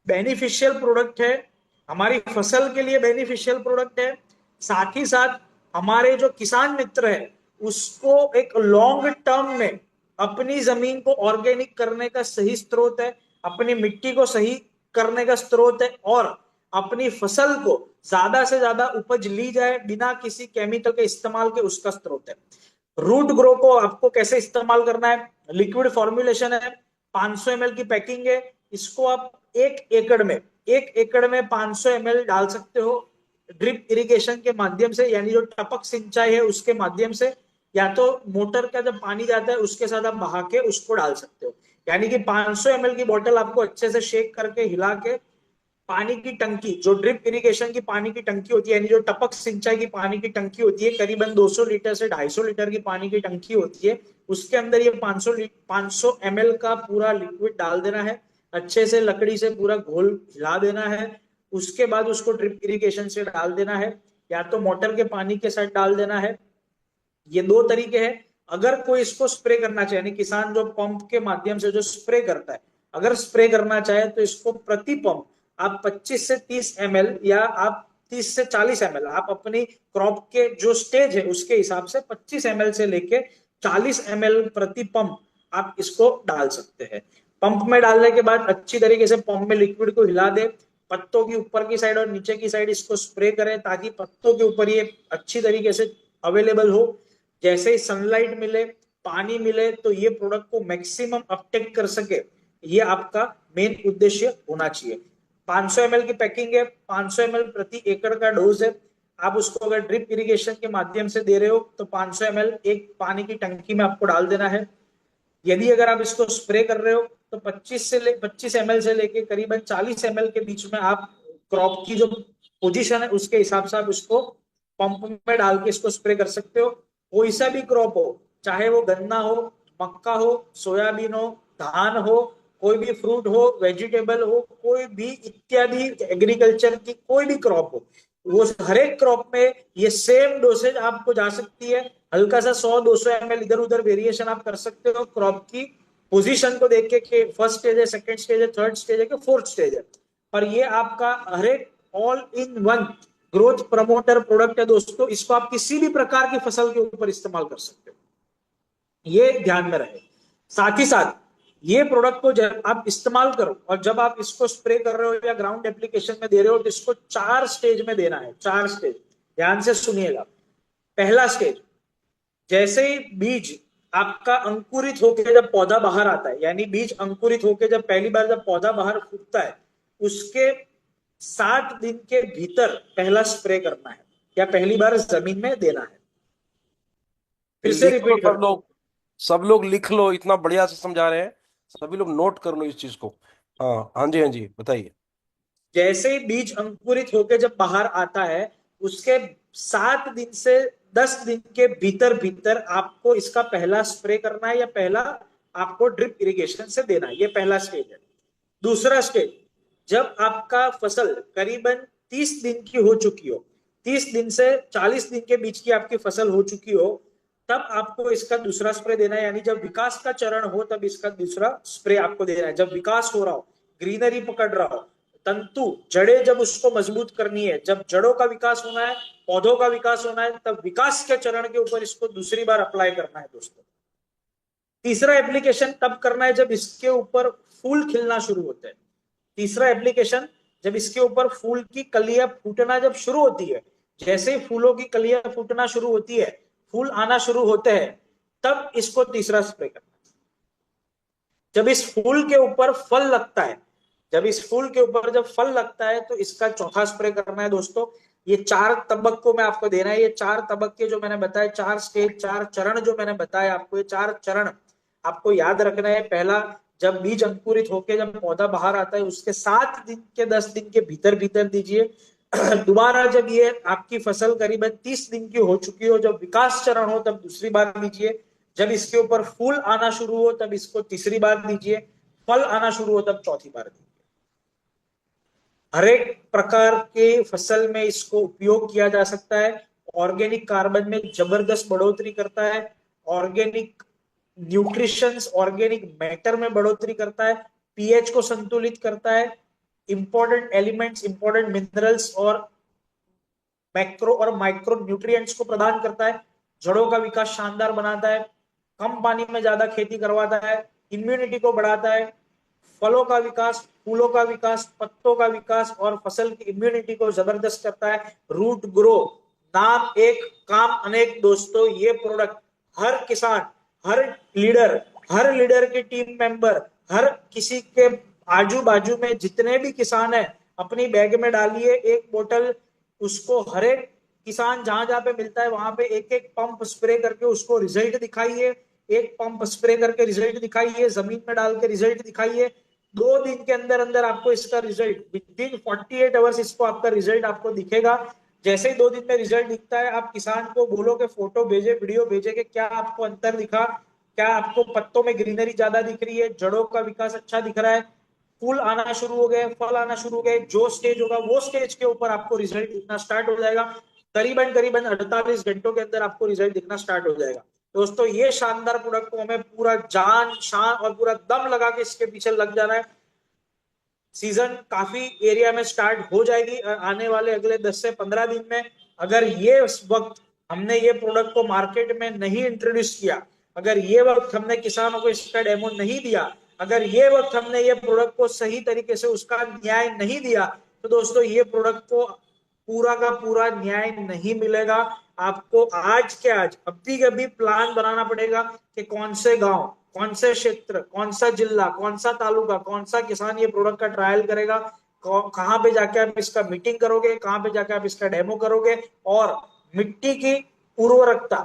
बेनिफिशियल प्रोडक्ट है, हमारी फसल के लिए बेनिफिशियल प्रोडक्ट है, साथ ही साथ हमारे जो किसान मित्र है उसको एक लॉन्ग टर्म में अपनी जमीन को ऑर्गेनिक करने का सही स्रोत है, अपनी मिट्टी को सही करने का स्रोत है, और अपनी फसल को ज्यादा से ज्यादा उपज ली जाए बिना किसी केमिकल के इस्तेमाल के, उसका स्रोत है। रूट ग्रो को आपको कैसे इस्तेमाल करना है? लिक्विड फॉर्मुलेशन है, 500 ml की पैकिंग है, इसको आप 1 एकड़ में 500 ml डाल सकते हो ड्रिप इरिगेशन के माध्यम से, यानी जो टपक सिंचाई है उसके माध्यम से, या तो मोटर का जब पानी जाता है उसके साथ आप बहा के उसको डाल सकते हो। यानी कि 500 ml की बोतल आपको अच्छे से शेक करके हिला के पानी की टंकी, जो ड्रिप इरिगेशन की पानी की टंकी होती है, यानी जो टपक सिंचाई की पानी की टंकी होती है, करीबन 200 लीटर से 250 लीटर की पानी की टंकी होती है, उसके अंदर ये 500 ml का पूरा लिक्विड डाल देना है, अच्छे से लकड़ी से पूरा घोल हिला देना है, उसके बाद उसको ड्रिप इरिगेशन से डाल देना है, या तो मोटर के पानी के साथ डाल देना है। ये दो तरीके हैं। अगर कोई इसको स्प्रे करना चाहे, यानी किसान जो पंप के माध्यम से जो स्प्रे करता है, अगर स्प्रे करना चाहे तो इसको प्रति पंप आप 25 से 30 ml या आप 30 से 40 ml, आप अपनी क्रॉप के जो स्टेज है उसके हिसाब से 25 ml से लेके 40 ml प्रति पंप आप इसको डाल सकते हैं। पंप में डालने के बाद अच्छी तरीके से पंप में लिक्विड को हिला दे, पत्तों की ऊपर की साइड और नीचे की साइड इसको स्प्रे करें ताकि पत्तों के ऊपर ये अच्छी तरीके से अवेलेबल हो। जैसे ही सनलाइट मिले, पानी मिले, तो ये प्रोडक्ट को मैक्सिमम अपटेक कर सके, ये आपका मेन उद्देश्य होना चाहिए। 500 ml की पैकिंग है, 500 ml प्रति एकड़ का डोज है। आप उसको अगर ड्रिप इरिगेशन के माध्यम से दे रहे हो तो 500 ml एक पानी की टंकी में आपको डाल देना है। यदि अगर आप इसको स्प्रे कर रहे हो तो 25 ml से लेके करीबन 40 ml के बीच में आप क्रॉप की जो पोजीशन है उसके हिसाब से आप उसको पंप में डाल के इसको स्प्रे कर सकते हो। कोई सा भी क्रॉप हो, चाहे वो गन्ना हो, मक्का हो, सोयाबीन हो, धान हो, कोई भी फ्रूट हो, वेजिटेबल हो, कोई भी इत्यादि एग्रीकल्चर की कोई भी क्रॉप हो, वो हर एक क्रॉप में ये सेम डोसेज आपको जा सकती है। हल्का सा 100-200 ml इधर उधर वेरिएशन आप कर सकते हो क्रॉप की पोजीशन को देख के फर्स्ट स्टेज है, सेकंड स्टेज है, थर्ड स्टेज है कि फोर्थ स्टेज है। पर ये आपका हर एक all in one growth promoter product है दोस्तों। इसको आप किसी भी प्रकार की फसल के ऊपर इस्तेमाल कर सकते हो, ये ध्यान में रहे। साथ ही साथ ये प्रोडक्ट को जब आप इस्तेमाल करो और जब आप इसको स्प्रे कर रहे हो या ग्राउंड एप्लीकेशन में दे रहे हो तो इसको 4 स्टेज में देना है। 4 स्टेज, ध्यान से सुनिएगा। पहला स्टेज, जैसे ही बीज आपका अंकुरित होकर जब पौधा बाहर आता है, यानी बीज अंकुरित होकर जब पहली बार जब पौधा बाहर फूटता है, उसके 7 दिन के भीतर पहला स्प्रे करना है या पहली बार जमीन में देना है। फिर से लिख लो रिपीट सब लोग लिख लो, इतना बढ़िया से समझा रहे हैं, सभी लोग नोट कर लो इस चीज को। हाँ हाँ जी, हाँ जी, बताइए। जैसे ही बीज अंकुरित होकर जब बाहर आता है, उसके 7 दिन से 10 दिन के भीतर भीतर आपको इसका पहला स्प्रे करना है या पहला आपको ड्रिप इरिगेशन से देना है। ये पहला स्टेज है। दूसरा स्टेज, जब आपका फसल करीबन 30 दिन की हो चुकी हो, 30 दिन से 40 दिन के बीच की आपकी फसल हो चुकी हो, तब आपको इसका दूसरा स्प्रे देना है। यानी जब विकास का चरण हो तब इसका दूसरा स्प्रे आपको देना है। जब विकास हो रहा हो, ग्रीनरी पकड़ रहा हो, तंतु जड़ें जब उसको मजबूत करनी है, जब जड़ों का विकास होना है, पौधों का विकास होना है, तब विकास के चरण के ऊपर इसको दूसरी बार अप्लाई करना है दोस्तों। तीसरा एप्लीकेशन तब करना है जब इसके ऊपर फूल खिलना शुरू होते हैं। तीसरा एप्लीकेशन जब इसके ऊपर फूल की कलियां फूटना जब शुरू होती है, जैसे ही फूलों की कलियां फूटना शुरू होती है, फूल आना शुरू होते हैं, तब इसको तीसरा स्प्रे करना है। जब इस फूल के ऊपर फल लगता है, जब इस फूल के ऊपर जब फल लगता है तो इसका चौथा स्प्रे करना है दोस्तों। ये 4 तबक्कों में आपको देना है। ये 4 तबक्के जो मैंने बताए, 4 स्टेज, 4 चरण जो मैंने बताया आपको, ये 4 चरण आपको याद रखना है। पहला, जब बीज अंकुरित होकर जब पौधा बाहर आता है उसके 7 दिन के 10 दिन के भीतर भीतर दीजिए। दोबारा जब ये आपकी फसल करीबन 30 दिन की हो चुकी हो, जब विकास चरण हो, तब दूसरी बार दीजिए। जब इसके ऊपर फूल आना शुरू हो तब इसको तीसरी बार दीजिए। फल आना शुरू हो तब चौथी बार दीजिए। हर एक प्रकार के फसल में इसको उपयोग किया जा सकता है। ऑर्गेनिक कार्बन में जबरदस्त बढ़ोतरी करता है, ऑर्गेनिक न्यूट्रिशंस, ऑर्गेनिक मैटर में बढ़ोतरी करता है, पीएच को संतुलित करता है, इंपॉर्टेंट एलिमेंट्स, इंपॉर्टेंट मिनरल्स और मैक्रो और माइक्रो न्यूट्रिएंट्स को प्रदान करता है, जड़ों का विकास शानदार बनाता है, कम पानी में ज्यादा खेती करवाता है, इम्यूनिटी को बढ़ाता है, फलों का विकास, फूलों का विकास, पत्तों का विकास और फसल की इम्यूनिटी को जबरदस्त करता है। रूट ग्रो, नाम एक काम अनेक दोस्तों। ये प्रोडक्ट हर किसान, हर लीडर की टीम मेंबर, हर किसी के आजू बाजू में जितने भी किसान हैं, अपनी बैग में डालिए एक बोतल। उसको हर एक किसान जहां जहां पे मिलता है वहां पे एक एक पंप स्प्रे करके उसको रिजल्ट दिखाइए। एक पंप स्प्रे करके रिजल्ट दिखाइए, जमीन में डाल के रिजल्ट दिखाइए। 2 दिन के अंदर अंदर आपको इसका रिजल्ट, विदिन 48 आवर्स इसको आपका रिजल्ट आपको दिखेगा। जैसे ही 2 दिन में रिजल्ट दिखता है, आप किसान को बोलो कि फोटो भेजे, वीडियो भेजे कि क्या आपको अंतर दिखा, क्या आपको पत्तों में ग्रीनरी ज्यादा दिख रही है, जड़ों का विकास अच्छा दिख रहा है, फूल आना शुरू हो गए, फल आना शुरू हो गए। जो स्टेज होगा वो स्टेज के ऊपर आपको रिजल्ट दिखना स्टार्ट हो जाएगा। करीबन 48 घंटों के अंदर आपको रिजल्ट दिखना स्टार्ट हो जाएगा। दोस्तों, ये शानदार प्रोडक्ट को हमें पूरा जान, शान और पूरा दम लगा के इसके पीछे लग जाना है। सीजन काफी एरिया में स्टार्ट हो जाएगी आने वाले अगले 10 से 15 दिन में। अगर ये वक्त हमने ये प्रोडक्ट को मार्केट में नहीं इंट्रोड्यूस किया, अगर ये वक्त हमने किसानों को इसका डेमो नहीं दिया, अगर ये वक्त हमने ये प्रोडक्ट को सही तरीके से उसका न्याय नहीं दिया, तो दोस्तों ये प्रोडक्ट को पूरा का पूरा न्याय नहीं मिलेगा। आपको आज के आज अभी के अभी प्लान बनाना पड़ेगा कि कौन से गांव, कौन से क्षेत्र, कौन सा जिला, कौन सा तालुका, कौन सा किसान ये प्रोडक्ट का ट्रायल करेगा, कहाँ पे जाके आप इसका मीटिंग करोगे, कहाँ पे जाके आप इसका डेमो करोगे, और मिट्टी की उर्वरकता,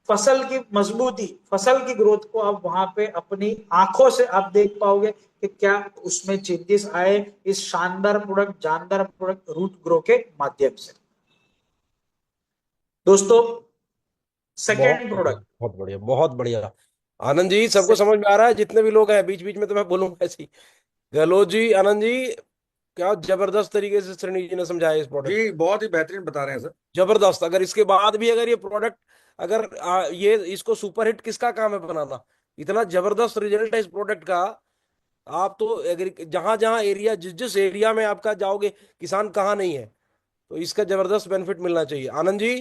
फसल की मजबूती, फसल की ग्रोथ को आप वहां पे अपनी आंखों से आप देख पाओगे कि क्या उसमें चेंजेस आए इस शानदार प्रोडक्ट, जानदार प्रोडक्ट रूट ग्रो के माध्यम से। दोस्तों, सेकेंड प्रोडक्ट, बहुत बढ़िया, बहुत बढ़िया। आनंद जी, सबको समझ में आ रहा है? जितने भी लोग हैं, बीच बीच में तो मैं बोलूंगा ऐसे ही। गहलोत जी, आनंद जी, क्या जबरदस्त तरीके से श्रेणी जी ने समझाया इस प्रोडक्ट। जी बहुत ही बेहतरीन बता रहे हैं सर। जबरदस्त। अगर इसके बाद भी अगर ये प्रोडक्ट, अगर ये इसको सुपरहिट किसका काम है बनाना, इतना जबरदस्त रिजल्ट है इस प्रोडक्ट का। आप तो अगर जहां जहां एरिया, जिस जिस एरिया में आपका जाओगे, किसान कहाँ नहीं है, तो इसका जबरदस्त बेनिफिट मिलना चाहिए। आनंद जी।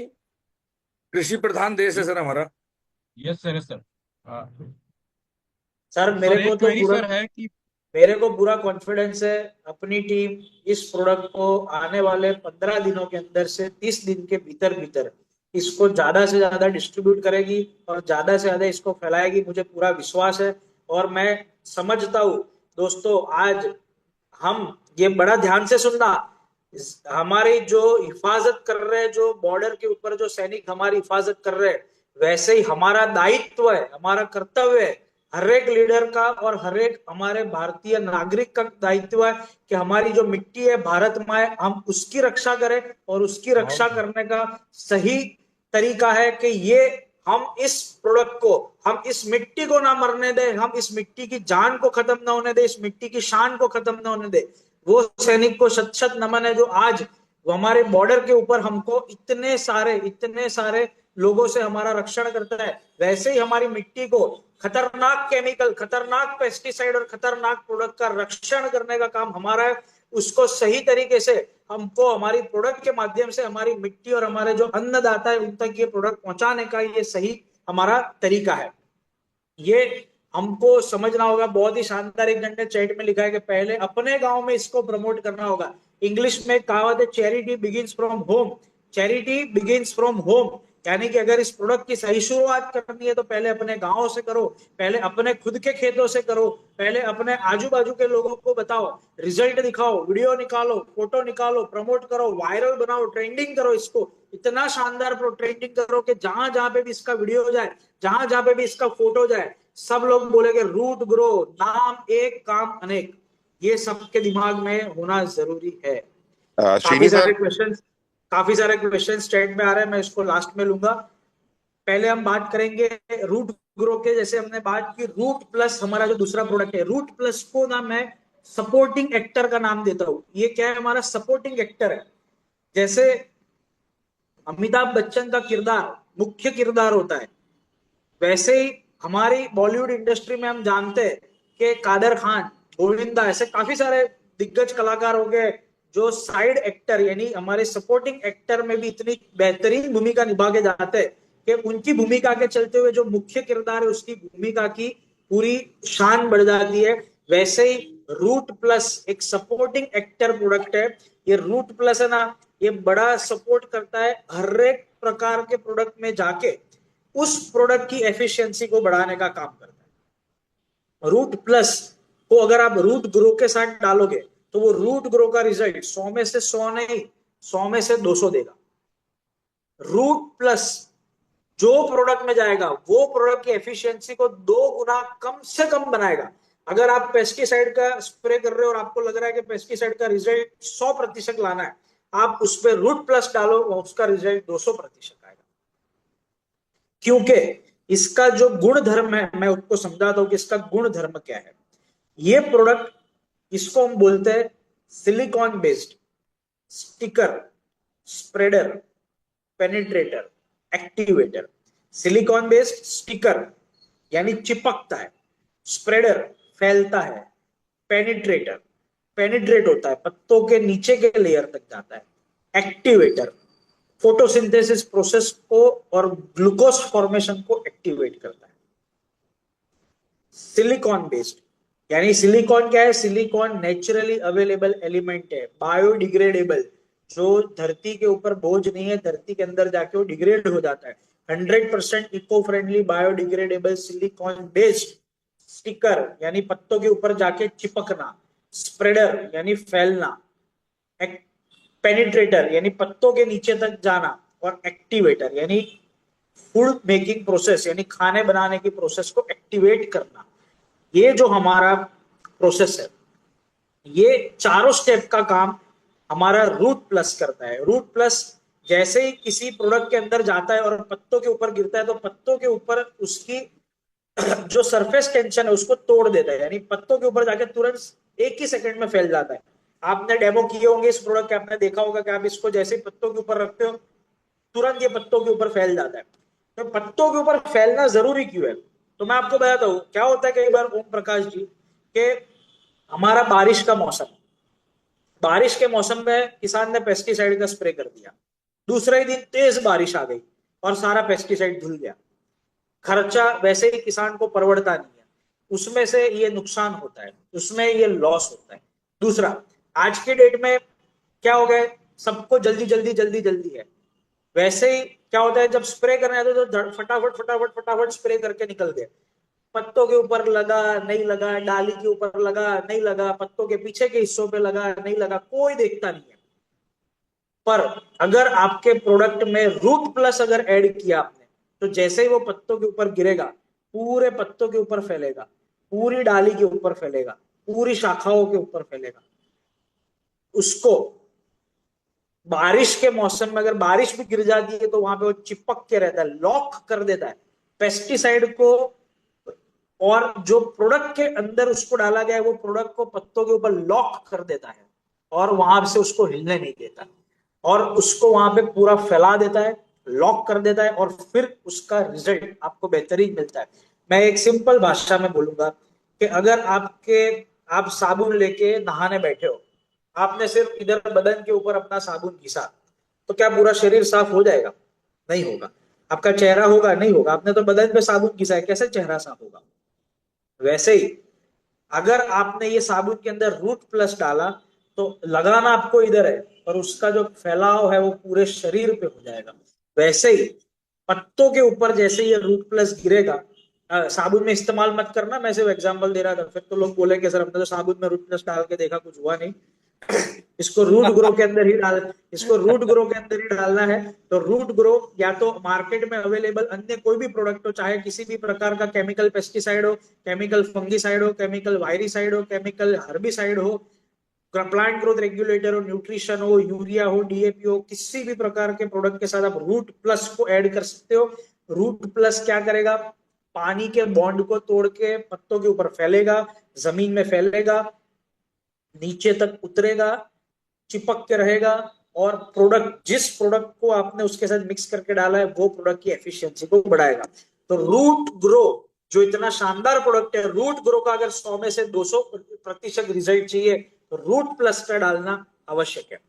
कृषि प्रधान देश है सर हमारा। Yes sir, yes sir. Sir sir एक क्वेरी सर है कि मेरे को पूरा कॉन्फिडेंस है, अपनी टीम इस प्रोडक्ट को आने वाले 15 दिनों के अंदर से 30 दिन के भीतर भीतर इसको ज्यादा से ज्यादा डिस्ट्रीब्यूट करेगी और ज्यादा से ज्यादा इसको फैलाएगी, मुझे पूरा विश्वास है। और मैं समझता हूँ दोस्तों, आज हम ये बड़ा ध्यान से सुनना, हमारी जो हिफाजत कर रहे हैं, जो बॉर्डर के ऊपर जो सैनिक हमारी हिफाजत कर रहे हैं, वैसे ही हमारा दायित्व है, हमारा कर्तव्य है, हर एक लीडर का और हर एक हमारे भारतीय नागरिक का दायित्व है कि हमारी जो मिट्टी है भारत माँ है, हम उसकी रक्षा करें। और उसकी रक्षा करने का सही तरीका है कि ये हम इस प्रोडक्ट को, हम इस मिट्टी को ना मरने दें, हम इस मिट्टी की जान को खत्म ना होने दें, इस मिट्टी की शान को खत्म ना होने दें। वो सैनिक को शत शत नमन है जो आज वो हमारे बॉर्डर के ऊपर हमको इतने सारे लोगों से हमारा रक्षण करता है। वैसे ही हमारी मिट्टी को खतरनाक केमिकल, खतरनाक पेस्टिसाइड और खतरनाक प्रोडक्ट का रक्षण करने का काम हमारा है। उसको सही तरीके से हमको हमारी प्रोडक्ट के माध्यम से हमारी मिट्टी और हमारे जो अन्नदाता है उन तक ये प्रोडक्ट पहुंचाने का ये सही हमारा तरीका है। ये हमको समझना होगा। बहुत ही शानदार एक घंटे चैट में लिखा है कि पहले अपने गांव में इसको प्रमोट करना होगा। इंग्लिश में कहावत है, charity begins from home. Charity begins from home, यानी कि अगर इस प्रोडक्ट की सही शुरुआत करनी है तो पहले अपने गांव से करो, पहले अपने खुद के खेतों से करो, पहले अपने आजू बाजू के लोगों को बताओ, रिजल्ट दिखाओ, वीडियो निकालो, फोटो निकालो, प्रमोट करो, वायरल बनाओ, ट्रेंडिंग करो, इसको इतना शानदार ट्रेंडिंग करो कि जहां जहां पे भी इसका वीडियो हो जाए, जहां जहां पे भी इसका फोटो जाए, सब लोग बोलेंगे रूट ग्रो, नाम एक काम अनेक। ये सबके दिमाग में होना जरूरी है। काफी सारे क्वेश्चंस चैट में आ रहे हैं, मैं इसको लास्ट में लूंगा। पहले हम बात करेंगे रूट ग्रो के। जैसे हमने बात की रूट प्लस, हमारा जो दूसरा प्रोडक्ट है, रूट प्लस को ना मैं सपोर्टिंग एक्टर का नाम देता हूं। ये क्या है? हमारा सपोर्टिंग एक्टर है। जैसे अमिताभ बच्चन का किरदार मुख्य किरदार होता है, वैसे ही हमारी बॉलीवुड इंडस्ट्री में हम जानते हैं कि कादर खान, गोविंदा, ऐसे काफी सारे दिग्गज कलाकार हो गए जो साइड एक्टर यानी हमारे सपोर्टिंग एक्टर में भी इतनी बेहतरीन भूमिका निभा के जाते हैं कि उनकी भूमिका के चलते हुए जो मुख्य किरदार है उसकी भूमिका की पूरी शान बढ़ जाती है। वैसे ही रूट प्लस एक सपोर्टिंग एक्टर प्रोडक्ट है। ये रूट प्लस है ना, ये बड़ा सपोर्ट करता है हर एक प्रकार के प्रोडक्ट में जाके उस प्रोडक्ट की एफिशिएंसी को बढ़ाने का काम करता है। रूट प्लस को अगर आप रूट ग्रो के साथ डालोगे तो वो रूट ग्रो का रिजल्ट 100 में से 100 नहीं, 100 में से 200 देगा। रूट प्लस जो प्रोडक्ट में जाएगा वो प्रोडक्ट की एफिशिएंसी को 2 गुना कम से कम बनाएगा। अगर आप पेस्टिसाइड का स्प्रे कर रहे हो और आपको लग रहा है कि पेस्टिसाइड का रिजल्ट 100% लाना है, आप उस पर रूट प्लस डालो, उसका रिजल्ट 200% आएगा। क्योंकि इसका जो गुण धर्म है, मैं उसको समझाता हूं कि इसका गुण धर्म क्या है। ये प्रोडक्ट, इसको हम बोलते हैं silicon based sticker, spreader, penetrator, activator. Silicon based sticker यानी चिपकता है, स्प्रेडर फैलता है, पेनिट्रेटर पेनिट्रेट होता है, पत्तों के नीचे के लेयर तक जाता है, एक्टिवेटर फोटोसिंथेसिस प्रोसेस को और ग्लूकोज फॉर्मेशन को एक्टिवेट करता है। सिलिकॉन बेस्ड यानी सिलिकॉन क्या है? सिलिकॉन नेचुरली अवेलेबल एलिमेंट है, बायोडिग्रेडेबल, जो धरती के ऊपर बोझ नहीं है, धरती के अंदर जाके वो डिग्रेड हो जाता है। 100% eco friendly biodegradable silicon based sticker यानी पत्तों के ऊपर जाके चिपकना, स्प्रेडर यानी फैलना, पेनिट्रेटर यानी पत्तों के नीचे तक जाना, और एक्टिवेटर यानी फूड मेकिंग प्रोसेस यानी खाने बनाने की प्रोसेस को एक्टिवेट करना। ये जो हमारा प्रोसेस है, ये चारों स्टेप का काम हमारा रूट प्लस करता है। रूट प्लस जैसे ही किसी प्रोडक्ट के अंदर जाता है और पत्तों के ऊपर गिरता है, तो पत्तों के ऊपर उसकी जो सरफेस टेंशन है उसको तोड़ देता है, यानी पत्तों के ऊपर जाके तुरंत एक ही सेकंड में फैल जाता है। आपने डेमो किए होंगे इस प्रोडक्ट के, आपने देखा होगा कि आप इसको जैसे ही पत्तों के ऊपर रखते हो, तुरंत ये पत्तों के ऊपर फैल जाता है। तो पत्तों के ऊपर फैलना जरूरी क्यों है? तो मैं आपको बताता हूँ। क्या होता है कई बार ओम प्रकाश जी के हमारा बारिश का मौसम, बारिश के मौसम में किसान ने पेस्टिसाइड का स्प्रे कर दिया, दूसरे ही दिन तेज बारिश आ गई और सारा पेस्टिसाइड धुल गया। खर्चा वैसे ही किसान को परवड़ता नहीं है, उसमें से ये नुकसान होता है, उसमें ये लॉस होता है। दूसरा, आज के डेट में क्या हो गया, सबको जल्दी जल्दी जल्दी जल्दी है। वैसे ही क्या होता है, जब स्प्रे करने आते तो फटाफट फटाफट फटाफट स्प्रे करके निकल गए। पत्तों के ऊपर लगा नहीं लगा, डाली के ऊपर लगा नहीं लगा, पत्तों के पीछे के हिस्सों पे लगा नहीं लगा, कोई देखता नहीं है। पर अगर आपके प्रोडक्ट में रूट प्लस अगर ऐड किया आपने, तो जैसे ही वो पत्तों के ऊपर गिरेगा, पूरे पत्तों के ऊपर फैलेगा, पूरी डाली के ऊपर फैलेगा, पूरी शाखाओं के ऊपर फैलेगा। उसको बारिश के मौसम में अगर बारिश भी गिर जाती है तो वहां पे वो चिपक के रहता है, लॉक कर देता है पेस्टिसाइड को, और जो प्रोडक्ट के अंदर उसको डाला गया है वो प्रोडक्ट को पत्तों के ऊपर लॉक कर देता है और वहां से उसको हिलने नहीं देता, और उसको वहां पे पूरा फैला देता है, लॉक कर देता है, और फिर उसका रिजल्ट आपको बेहतरीन मिलता है। मैं एक सिंपल भाषा में बोलूंगा कि अगर आप साबुन लेके नहाने बैठे हो, आपने सिर्फ इधर बदन के ऊपर अपना साबुन घिसा, तो क्या पूरा शरीर साफ हो जाएगा? नहीं होगा। आपका चेहरा होगा? नहीं होगा। आपने तो बदन पे साबुन घिसा है, कैसे चेहरा साफ होगा? वैसे ही अगर आपने ये साबुन के अंदर रूट प्लस डाला, तो लगाना आपको इधर है, पर उसका जो फैलाव है वो पूरे शरीर पे हो जाएगा। वैसे ही पत्तों के ऊपर जैसे ये रूट प्लस गिरेगा, साबुन में इस्तेमाल मत करना, मैं सिर्फ एग्जांपल दे रहा था, फिर तो लोग बोलेंगे सर हमने तो साबुन में रूट प्लस डाल के देखा, कुछ हुआ नहीं। इसको रूट ग्रो के अंदर ही डालना है। तो रूट ग्रो या तो मार्केट में अवेलेबल अन्य कोई भी प्रोडक्ट हो, चाहे किसी भी प्रकार का केमिकल पेस्टिसाइड हो, केमिकल फंगिसाइड हो, केमिकल वायरिसाइड हो, केमिकल हर्बिसाइड हो, प्लांट ग्रोथ रेगुलेटर हो, न्यूट्रिशन हो, यूरिया हो, डीएपी हो, किसी भी प्रकार के प्रोडक्ट के साथ आप रूट प्लस को ऐड कर सकते हो। रूट प्लस क्या करेगा, पानी के बॉन्ड को तोड़ के पत्तों के ऊपर फैलेगा, जमीन में फैलेगा, नीचे तक उतरेगा, चिपक के रहेगा, और प्रोडक्ट जिस प्रोडक्ट को आपने उसके साथ मिक्स करके डाला है वो प्रोडक्ट की एफिशिएंसी को बढ़ाएगा। तो रूट ग्रो जो इतना शानदार प्रोडक्ट है, रूट ग्रो का अगर 100 में से 200% रिजल्ट चाहिए तो रूट प्लस का डालना आवश्यक है।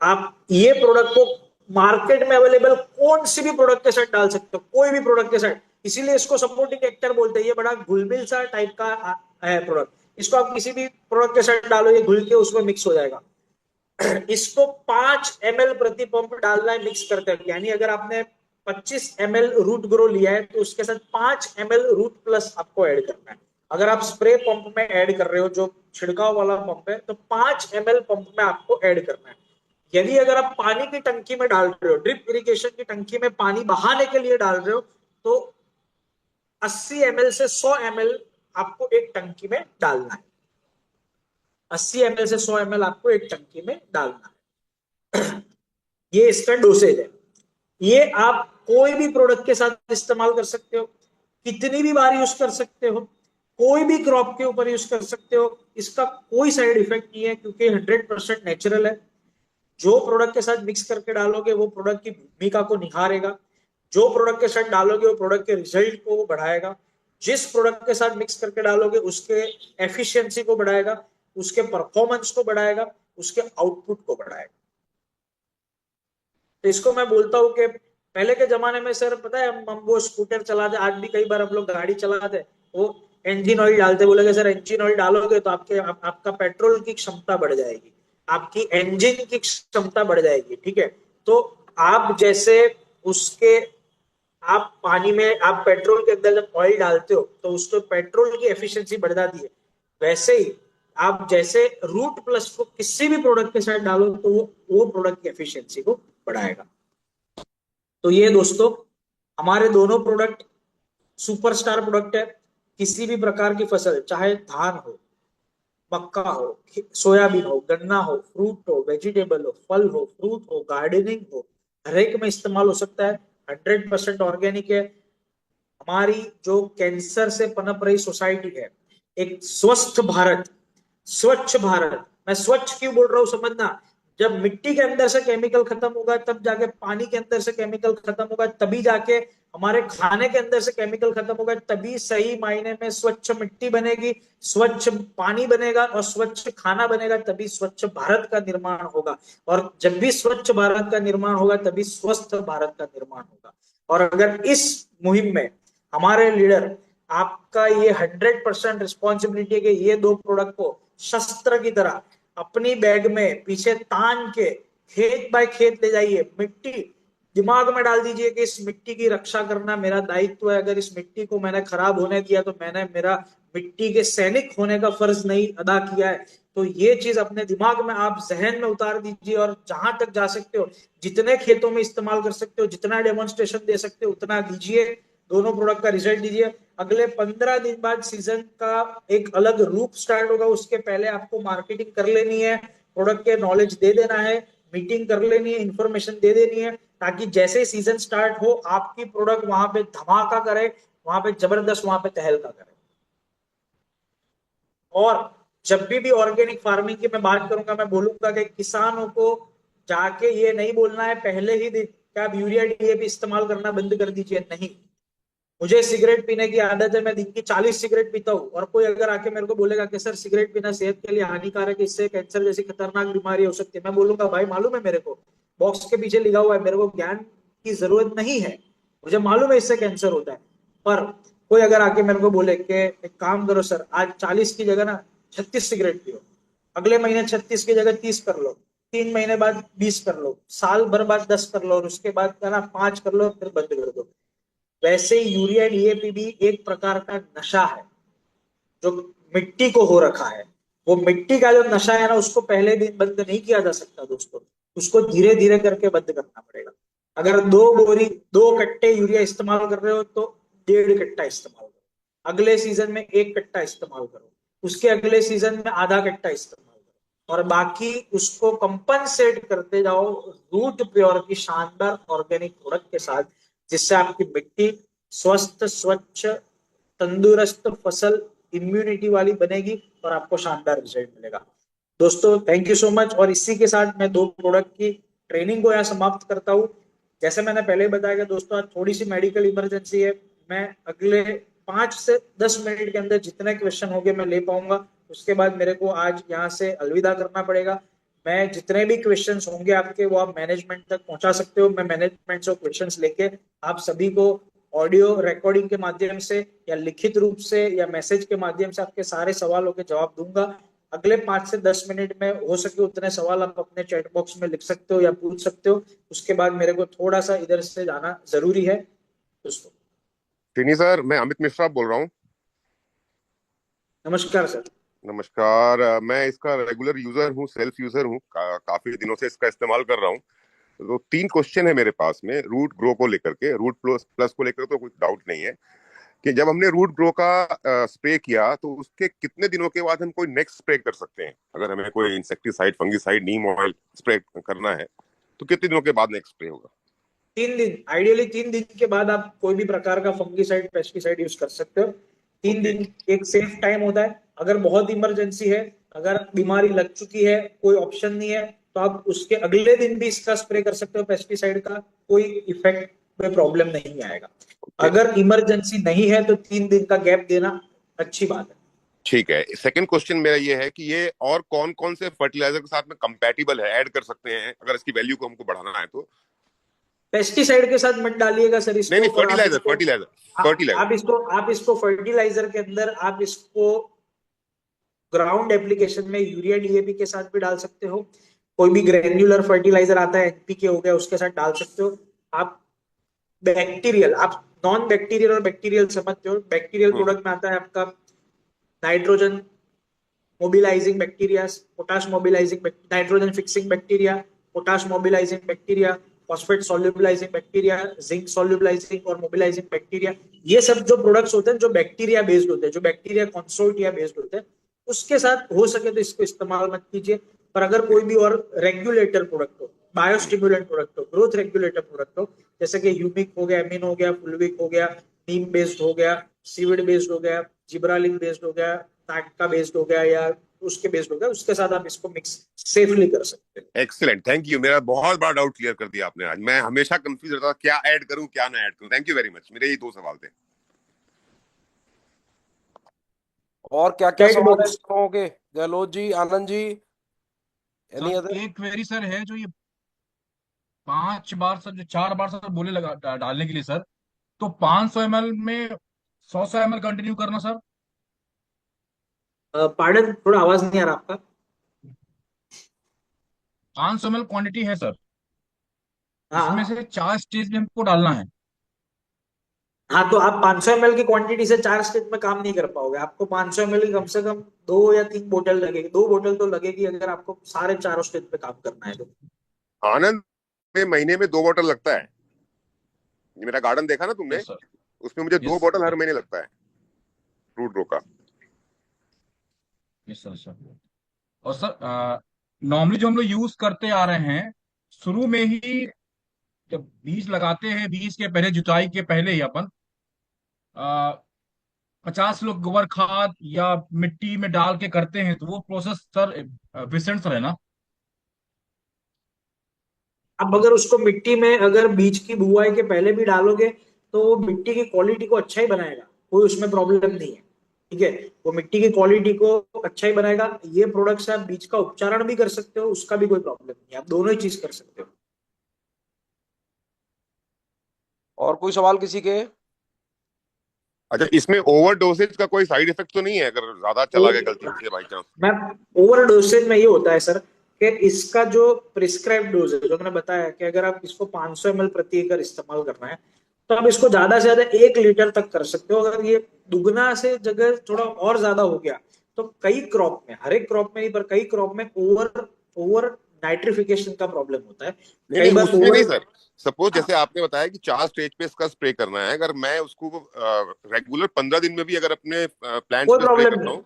आप ये प्रोडक्ट को मार्केट में अवेलेबल कौन सी भी प्रोडक्ट के साथ डाल सकते हो, कोई भी प्रोडक्ट के साथ, इसीलिए इसको सपोर्टिंग एक्टर बोलते हैं। ये बड़ा घुलमिल सा टाइप का है प्रोडक्ट, इसको आप किसी भी प्रोडक्ट के साथ डालो, ये घुल के उसमें मिक्स हो जाएगा। इसको 5 ml प्रति पंप डालना है मिक्स करते हैं, यानी अगर आपने 25 ml रूट ग्रो लिया है तो उसके साथ 5 ml रूट प्लस आपको ऐड करना है। अगर आप स्प्रे पंप में ऐड कर रहे हो, जो छिड़काव वाला पंप है, तो 5 ml पंप में आपको ऐड करना है। यदि अगर आप पानी की टंकी में डाल रहे हो, ड्रिप इरिगेशन की टंकी में पानी बहाने के लिए डाल रहे हो, तो 80 ml से 100 ml आपको एक टंकी में डालना है। 80 ml से 100 ml आपको एक टंकी में डालना है। ये इसका डोसेज है। ये आप कोई भी प्रोडक्ट के साथ इस्तेमाल कर सकते हो, कितनी भी बार यूज कर सकते हो, कोई भी क्रॉप के ऊपर यूज कर सकते हो। इसका कोई साइड इफेक्ट नहीं है क्योंकि 100% नेचुरल है। जो प्रोडक्ट के साथ मिक्स करके डालोगे वो प्रोडक्ट की भूमिका को निखारेगा, जो प्रोडक्ट के साथ डालोगे वो प्रोडक्ट के रिजल्ट को बढ़ाएगा, जिस प्रोडक्ट के साथ मिक्स करके डालोगे उसके एफिशिएंसी को बढ़ाएगा, उसके परफॉर्मेंस को बढ़ाएगा, उसके आउटपुट को बढ़ाएगा। तो इसको मैं बोलता हूं कि पहले के जमाने में सर पता है, हम वो स्कूटर चलाते, आज भी कई बार हम लोग गाड़ी चलाते, वो इंजन ऑयल डालते, बोले सर इंजन ऑयल डालोगे तो आपका पेट्रोल की क्षमता बढ़ जाएगी, आपकी इंजन की क्षमता बढ़ जाएगी। ठीक है, तो आप जैसे उसके आप पानी में आप पेट्रोल के अंदर जब ऑयल डालते हो तो उसको पेट्रोल की एफिशिएंसी बढ़ जाती है, वैसे ही आप जैसे रूट प्लस को किसी भी प्रोडक्ट के साथ डालो तो वो प्रोडक्ट की एफिशिएंसी को बढ़ाएगा। तो ये दोस्तों हमारे दोनों प्रोडक्ट सुपरस्टार प्रोडक्ट है। किसी भी प्रकार की फसल, चाहे धान हो, मक्का हो, सोयाबीन हो, गन्ना हो, फ्रूट हो, वेजिटेबल हो, फल हो, फ्रूट हो, गार्डनिंग हो, हर एक में इस्तेमाल हो सकता है। 100% ऑर्गेनिक है। हमारी जो कैंसर से पनप रही सोसाइटी है, एक स्वस्थ भारत, स्वच्छ भारत, मैं स्वच्छ क्यों बोल रहा हूं समझना, जब मिट्टी के अंदर से केमिकल खत्म होगा, तब जाके पानी के अंदर से केमिकल खत्म होगा, तभी जाके हमारे खाने के अंदर से केमिकल खत्म होगा, तभी सही मायने में स्वच्छ मिट्टी बनेगी, स्वच्छ पानी बनेगा और स्वच्छ खाना बनेगा, तभी स्वच्छ भारत का निर्माण होगा। और जब भी स्वच्छ भारत का निर्माण होगा तभी स्वस्थ भारत का निर्माण होगा। और अगर इस मुहिम में हमारे लीडर, आपका ये 100% रिस्पॉन्सिबिलिटी है कि ये दो प्रोडक्ट को शस्त्र की तरह अपनी बैग में पीछे तान के खेत बाय खेत ले जाइए। मिट्टी दिमाग में डाल दीजिए कि इस मिट्टी की रक्षा करना मेरा दायित्व है। अगर इस मिट्टी को मैंने खराब होने दिया तो मैंने मेरा मिट्टी के सैनिक होने का फर्ज नहीं अदा किया है। तो ये चीज अपने दिमाग में आप जहन में उतार दीजिए और जहां तक जा सकते हो, जितने खेतों में इस्तेमाल कर सकते हो, जितना डेमोन्स्ट्रेशन दे सकते हो उतना दीजिए। दोनों प्रोडक्ट का रिजल्ट दीजिए। अगले 15 दिन बाद सीजन का एक अलग रूप स्टार्ट होगा। उसके पहले आपको मार्केटिंग कर लेनी है, प्रोडक्ट के नॉलेज दे देना है, मीटिंग कर लेनी है, इंफॉर्मेशन दे देनी है, ताकि जैसे सीजन स्टार्ट हो आपकी प्रोडक्ट वहां पे धमाका करे, वहां पे जबरदस्त, वहां पे तहलका करे। और जब भी ऑर्गेनिक फार्मिंग की मैं बात करूंगा, मैं बोलूंगा कि किसानों को जाके ये नहीं बोलना है पहले ही दिन कि आप यूरिया डीएपी इस्तेमाल करना बंद कर दीजिए। नहीं, मुझे सिगरेट पीने की आदत है, मैं दिन की 40 सिगरेट पीता हूँ, और कोई अगर आके मेरे को बोलेगा कि सर सिगरेट पीना सेहत के लिए हानिकारक है, इससे कैंसर जैसी खतरनाक बीमारी हो सकती है, मैं बोलूंगा भाई मालूम है मेरे को, बॉक्स के पीछे लिखा हुआ है, मेरे को ज्ञान की जरूरत नहीं है, मुझे मालूम है इससे कैंसर होता है। पर कोई अगर आके मेरे को बोले कि एक काम करो सर, आज 40 की जगह ना 36 सिगरेट पियो, अगले महीने 36 की जगह 30 कर लो, 3 महीने बाद 20 कर लो, साल भर बाद 10 कर लो, और उसके बाद ना 5 कर लो, फिर बंद कर दो। वैसे यूरिया डीएपी भी एक प्रकार का नशा है जो मिट्टी को हो रखा है। वो मिट्टी का जो नशा है ना, उसको पहले दिन बंद नहीं किया जा सकता दोस्तों, उसको धीरे धीरे करके बंद करना पड़ेगा। अगर 2 कट्टे यूरिया इस्तेमाल कर रहे हो तो 1.5 कट्टा इस्तेमाल करो, अगले सीजन में 1 कट्टा इस्तेमाल करो, उसके अगले सीजन में आधा कट्टा इस्तेमाल करो, और बाकी उसको कंपनसेट करते जाओ रूट प्योर की शानदार ऑर्गेनिक प्रोडक्ट के साथ, जिससे आपकी मिट्टी स्वस्थ, स्वच्छ, तंदुरुस्त फसल, इम्यूनिटी वाली बनेगी और आपको शानदार रिजल्ट मिलेगा। दोस्तों थैंक यू सो मच। और इसी के साथ मैं 2 प्रोडक्ट की ट्रेनिंग को यहाँ समाप्त करता हूँ। जैसे मैंने पहले बताया कि दोस्तों आज थोड़ी सी मेडिकल इमरजेंसी है, मैं अगले 5 से 10 मिनट के अंदर जितने क्वेश्चन होंगे मैं ले पाऊंगा, उसके बाद मेरे को आज यहाँ से अलविदा करना पड़ेगा। मैं जितने भी क्वेश्चंस होंगे आपके वो आप मैनेजमेंट तक पहुंचा सकते हो। मैं मैनेजमेंट से क्वेश्चंस लेके आप सभी को ऑडियो रिकॉर्डिंग के माध्यम से या लिखित रूप से या मैसेज के माध्यम से आपके सारे सवालों के जवाब दूंगा। अगले 5 से 10 मिनट में हो सके उतने सवाल आप अपने चैट बॉक्स में लिख सकते हो या पूछ सकते हो। उसके बाद मेरे को थोड़ा सा इधर से जाना जरूरी है दोस्तों। श्रीनी सर, मैं अमित मिश्रा बोल रहा हूँ। नमस्कार सर। नमस्कार। मैं इसका रेगुलर यूजर हूँ, सेल्फ यूजर हूँ, काफी दिनों से इसका इस्तेमाल कर रहा हूँ। तो 3 क्वेश्चन है मेरे पास में रूट ग्रो को लेकर के। रूट प्लस को लेकर तो कुछ डाउट नहीं है कि जब हमने रूट ग्रो का स्प्रे किया तो उसके कितने दिनों के बाद हम कोई नेक्स्ट स्प्रे कर सकते हैं? अगर हमें कोई इंसेक्टिसाइड, फंगिसाइड, नीम ऑयल स्प्रे करना है तो कितने दिनों के बाद नेक्स्ट स्प्रे होगा? 3 दिन, आइडियली 3 दिन के बाद आप कोई भी प्रकार का फंगिसाइड, पेस्टिसाइड यूज कर सकते हो। 3 दिन एक सेफ टाइम होता है। अगर बहुत इमरजेंसी है, अगर बीमारी लग चुकी है, कोई ऑप्शन नहीं है, तो आप उसके अगले दिन भी इसका स्प्रे कर सकते हो पेस्टिसाइड का, कोई इफेक्ट में प्रॉब्लम नहीं आएगा। अगर इमरजेंसी नहीं है तो 3 दिन का गैप देना अच्छी बात है। ठीक है। सेकंड क्वेश्चन मेरा ये है कि ये और कौन कौन से फर्टिलाइजर के साथ में कंपैटिबल है, ऐड कर सकते हैं अगर इसकी वैल्यू को हमको बढ़ाना है तो? पेस्टिसाइड के साथ मत डालिएगा सर इसको। नहीं, फर्टिलाइजर। आप इसको फर्टिलाइजर के अंदर आप इसको ग्राउंड एप्लीकेशन में यूरिया डीएपी के साथ भी डाल सकते हो। कोई भी ग्रेन्युलर फर्टिलाइजर आता है, एनपीके हो गया, उसके साथ डाल सकते हो। आप बैक्टीरियल, आप नॉन बैक्टीरियल और बैक्टीरियल समझते हो। बैक्टीरियल प्रोडक्ट में आता है आपका nitrogen mobilizing bacteria, potash mobilizing, nitrogen fixing bacteria, potash mobilizing bacteria, phosphate solubilizing bacteria, zinc solubilizing और mobilizing bacteria, ये सब जो प्रोडक्ट्स होते हैं जो बैक्टीरिया बेस्ड होते हैं, जो बैक्टीरिया कंसोर्टिया बेस्ड होते हैं, उसके साथ हो सके तो इसको इस्तेमाल मत कीजिए। पर अगर कोई भी और रेगुलेटर प्रोडक्ट हो, बायोस्टिमुलेंट प्रोडक्ट हो, ग्रोथ रेगुलेटर प्रोडक्ट हो, जैसे कि ह्यूमिक हो गया, एमिन हो गया, फुलविक हो गया, नीम बेस्ड हो गया, सीविड बेस्ड हो गया, जिब्रालिन बेस्ड हो गया, ताटका बेस्ड हो गया या उसके बेस्ड हो गया, उसके साथ आप इसको मिक्स सेफली कर सकते हैं। Excellent, thank you. मेरा बहुत बड़ा डाउट क्लियर कर दिया आपने आज। मैं हमेशा कंफ्यूज रहता था क्या ऐड करूं क्या ना ऐड करूं। Thank you very much. मेरे ये 2 सवाल थे। और क्या क्या Chat सवाल है box। लोगों के? Gehlot ji, Anand ji, any sir other? एक क्वेरी सर है, जो ये 5 बार सर, जो 4 बार सर बोले लगा डालने के लिए सर, तो 500 ml में 100 ml कंटिन्यू करना सर? पार्डन, थोड़ा आवाज नहीं आ रहा आपका। 500 ml क्वांटिटी है सर, इसमें हाँ से 4 स्टेज में हमको डालना है। हाँ, तो आप 500 ml की क्वांटिटी से 4 स्टेज में काम नहीं कर पाओगे। आपको 500 ml की कम से कम 2 या 3 बोतल लगेगी, 2 बोतल तो लगेगी अगर आपको सारे चारों स्टेज पे काम करना है तो। आनंद में महीने में 2 बॉटल लगता है। ये मेरा गार्डन देखा ना तुमने, यस सर। उसमें मुझे 2 यस बॉटल हर सर। महीने लगता है रूट ग्रो का। Yes sir sir. और सर नॉर्मली जो हम लोग यूज करते आ रहे हैं, शुरू में ही जब बीज लगाते हैं, बीज के पहले, जुताई के पहले ही अपन 50 किलो गोबर खाद या मिट्टी में डाल के करते हैं, तो वो प्रोसेस सर एफिशिएंट सर है ना? अब अगर उसको मिट्टी में अगर बीज की बुआई के पहले भी डालोगे तो वो मिट्टी की क्वालिटी को अच्छा ही बनाएगा, कोई उसमें प्रॉब्लम नहीं है। ठीक है, वो मिट्टी की क्वालिटी को अच्छा ही बनाएगा। ये प्रोडक्ट से आप बीज का उपचारण भी कर सकते हो, उसका भी कोई प्रॉब्लम नहीं है, आप दोनों ही चीज कर सकते हो। और कोई सवाल किसी के? अच्छा, इसमें ओवर डोसेज का कोई साइड इफेक्ट तो नहीं है अगर ज्यादा चला गया गलती से by chance? Ma'am, over dosage में ये होता है सर कि इसका जो प्रिस्क्राइब डोज है, जो मैंने बताया कि अगर आप इसको 500 ml प्रति एकड़ इस्तेमाल करना है तो आप इसको ज्यादा से ज्यादा 1 लीटर तक कर सकते हो। अगर ये दुगना से जगह थोड़ा और ज्यादा हो गया तो कई क्रॉप में, हर एक क्रॉप में नहीं पर कई क्रॉप में ओवर ओवर नाइट्रिफिकेशन का प्रॉब्लम होता है। नहीं कई नहीं, बार उसमें नहीं ओवर, सर। सपोज जैसे आपने बताया कि 4 स्टेज पे इसका स्प्रे करना है, अगर मैं उसको रेगुलर 15 दिन में भी अगर अपने प्लांट्स कोई पे स्प्रे प्रॉब्लम करता नहीं, हूँ?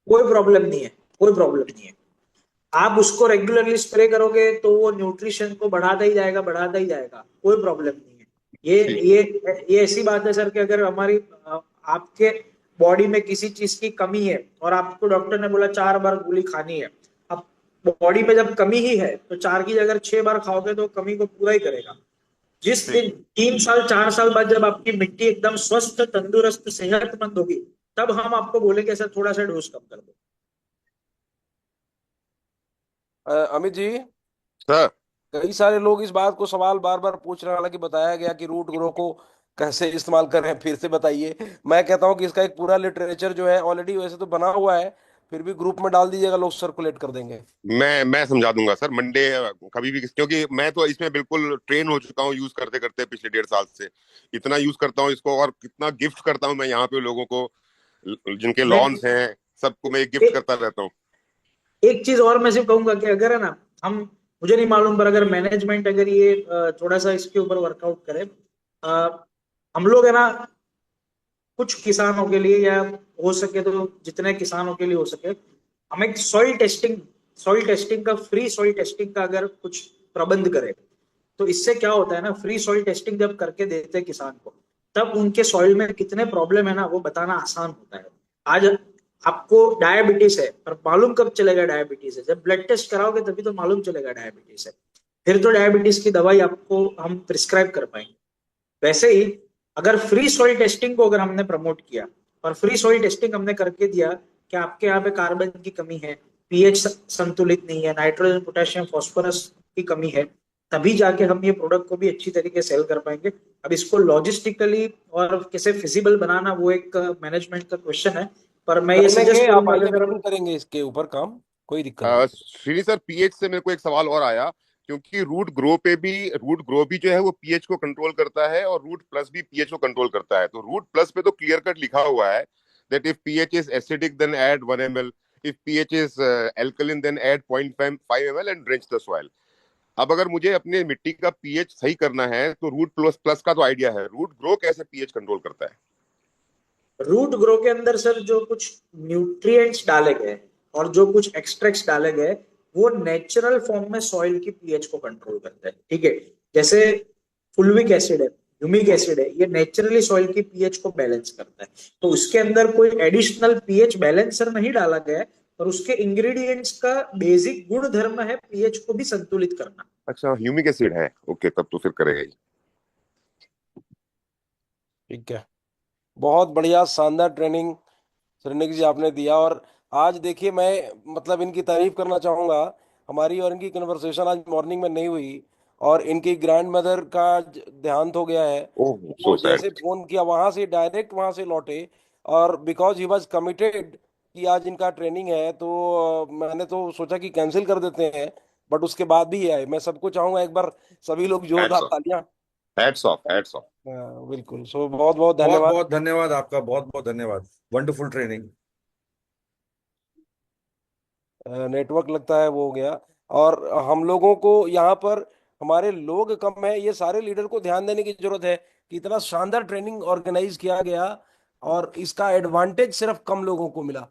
कोई प्रॉब्लम नहीं है, कोई प्रॉब्लम नहीं है। आप उसको रेगुलरली स्प्रे करोगे तो वो न्यूट्रिशन को बढ़ाता ही जाएगा, बढ़ाता ही जाएगा, कोई प्रॉब्लम नहीं है। ये ठीक। ये ऐसी बात है सर कि अगर हमारी आपके बॉडी में किसी चीज की कमी है और आपको डॉक्टर ने बोला 4 बार गोली खानी है, अब बॉडी में जब कमी ही है तो 4 की जगह 6 बार खाओगे तो कमी को पूरा ही करेगा। जिस दिन 3 साल 4 साल बाद जब आपकी मिट्टी एकदम स्वस्थ, तंदुरुस्त, सेहतमंद होगी, तब हम आपको बोलेंगे सर थोड़ा सा डोज कम कर दो। अमित जी, सर कई सारे लोग इस बात को सवाल बार बार पूछ रहे हैं, हालांकि बताया गया कि रूट ग्रो को कैसे इस्तेमाल करें, फिर से बताइए। मैं कहता हूं कि इसका एक पूरा लिटरेचर जो है ऑलरेडी वैसे तो बना हुआ है, फिर भी ग्रुप में डाल दीजिएगा, लोग सर्कुलेट कर देंगे। मैं समझा दूंगा सर मंडे कभी भी, क्योंकि मैं तो इसमें बिल्कुल ट्रेन हो चुका हूँ यूज करते करते पिछले 1.5 साल से। इतना यूज करता हूँ इसको और कितना गिफ्ट करता हूँ मैं यहाँ पे लोगों को, जिनके मैं लॉन्स हैं सबको मैं गिफ्ट करता रहता हूँ। एक चीज और मैं सिर्फ कहूंगा कि अगर है ना, हम, मुझे नहीं मालूम पर अगर मैनेजमेंट अगर ये थोड़ा सा इसके ऊपर वर्कआउट करे, हम लोग है ना कुछ किसानों के लिए या हो सके तो जितने किसानों के लिए हो सके, हम एक सॉइल टेस्टिंग का, फ्री सॉइल टेस्टिंग का अगर कुछ प्रबंध करें तो इससे क्या होता है ना, फ्री सॉइल टेस्टिंग जब करके देते हैं किसान को, तब उनके सॉइल में कितने प्रॉब्लम है ना वो बताना आसान होता है। आज आपको डायबिटीज है पर मालूम कब चलेगा डायबिटीज है? जब ब्लड टेस्ट कराओगे तभी तो मालूम चलेगा डायबिटीज है, फिर तो डायबिटीज की दवाई आपको हम प्रिस्क्राइब कर पाएंगे। वैसे ही अगर फ्री सॉइल टेस्टिंग को अगर हमने प्रमोट किया और फ्री सॉइल टेस्टिंग हमने करके दिया कि आपके यहाँ पे कार्बन की कमी है, पीएच संतुलित नहीं है, नाइट्रोजन, पोटेशियम, फास्फोरस की कमी है, तभी जाके हम ये प्रोडक्ट को भी अच्छी तरीके से सेल कर पाएंगे। अब इसको लॉजिस्टिकली और कैसे फिजिबल बनाना वो एक मैनेजमेंट का क्वेश्चन है, पर मैं ये करेंगे, सजेस्ट आप करूंगा कि आइए, अगर बिल्कुल करेंगे इसके ऊपर काम, कोई दिक्कत नहीं। श्री सर, पीएच से मेरे को एक सवाल और आया, क्योंकि रूट ग्रो भी जो है वो पीएच को कंट्रोल करता है और रूट प्लस भी पीएच को कंट्रोल करता है। तो रूट प्लस पे तो क्लियर कट लिखा हुआ है that if pH is acidic then add 1 ml, if pH is alkaline then add 0.5 ml and drench the soil. अब अगर मुझे अपने मिट्टी का पीएच सही करना है तो रूट प्लस प्लस का तो आइडिया है, रूट ग्रो कैसे पीएच कंट्रोल करता है? रूट ग्रो के अंदर सर जो कुछ न्यूट्रिएंट्स डाले गए और जो कुछ एक्सट्रैक्ट्स डाले गए वो नेचुरल फॉर्म में सॉइल की पीएच को कंट्रोल करते हैं, ठीक है। जैसे फुल्विक एसिड है, ह्यूमिक एसिड है, ये नेचुरली सॉइल की पीएच को बैलेंस करता है। तो उसके अंदर कोई एडिशनल पीएच बैलेंसर नहीं डाला गया है, और उसके इंग्रेडिएंट्स का बेसिक गुण धर्म है पीएच को भी संतुलित करना। अच्छा, ह्यूमिक एसिड है, ओके, तब तो फिर करेगा ही। ठीक है, बहुत बढ़िया शानदार ट्रेनिंग श्रीनिक जी आपने दिया। और आज देखिए मैं मतलब इनकी तारीफ करना चाहूंगा, हमारी और इनकी कन्वर्सेशन आज मॉर्निंग में नहीं हुई और इनकी ग्रैंड मदर का देहांत हो गया है। ओह, वो सो सैड। जैसे फोन किया वहां से डायरेक्ट वहां से लौटे, और बिकॉज ही वॉज कमिटेड कि आज इनका ट्रेनिंग है तो मैंने तो सोचा कि कैंसिल कर देते हैं, बट उसके बाद भी आए। मैं सबको चाहूंगा एक बार सभी लोग जोरदार तालियां। Hats off, hats off. बिल्कुल, सो बहुत बहुत बहुत धन्यवाद। बहुत धन्यवाद आपका, बहुत बहुत धन्यवाद, वंडरफुल ट्रेनिंग। नेटवर्क लगता है वो हो गया। और हम लोगों को यहाँ पर हमारे लोग कम है, ये सारे लीडर को ध्यान देने की जरूरत है कि इतना शानदार ट्रेनिंग ऑर्गेनाइज किया गया और इसका एडवांटेज सिर्फ कम लोगों को मिला।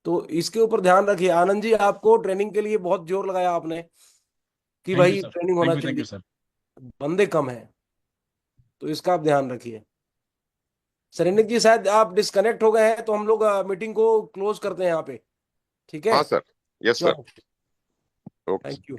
तो इसके ऊपर ध्यान रखिए। आनंद जी, आपको ट्रेनिंग के लिए बहुत जोर लगाया आपने कि थैंक भाई यू सर, ट्रेनिंग होना थैंक यू चाहिए, सर। बंदे कम हैं, तो इसका आप ध्यान रखिए। सरिनिक जी शायद आप डिस्कनेक्ट हो गए हैं, तो हम लोग मीटिंग को क्लोज करते हैं यहाँ पे, ठीक है? हाँ सर, यस सर, चलो, ओके। Thank you.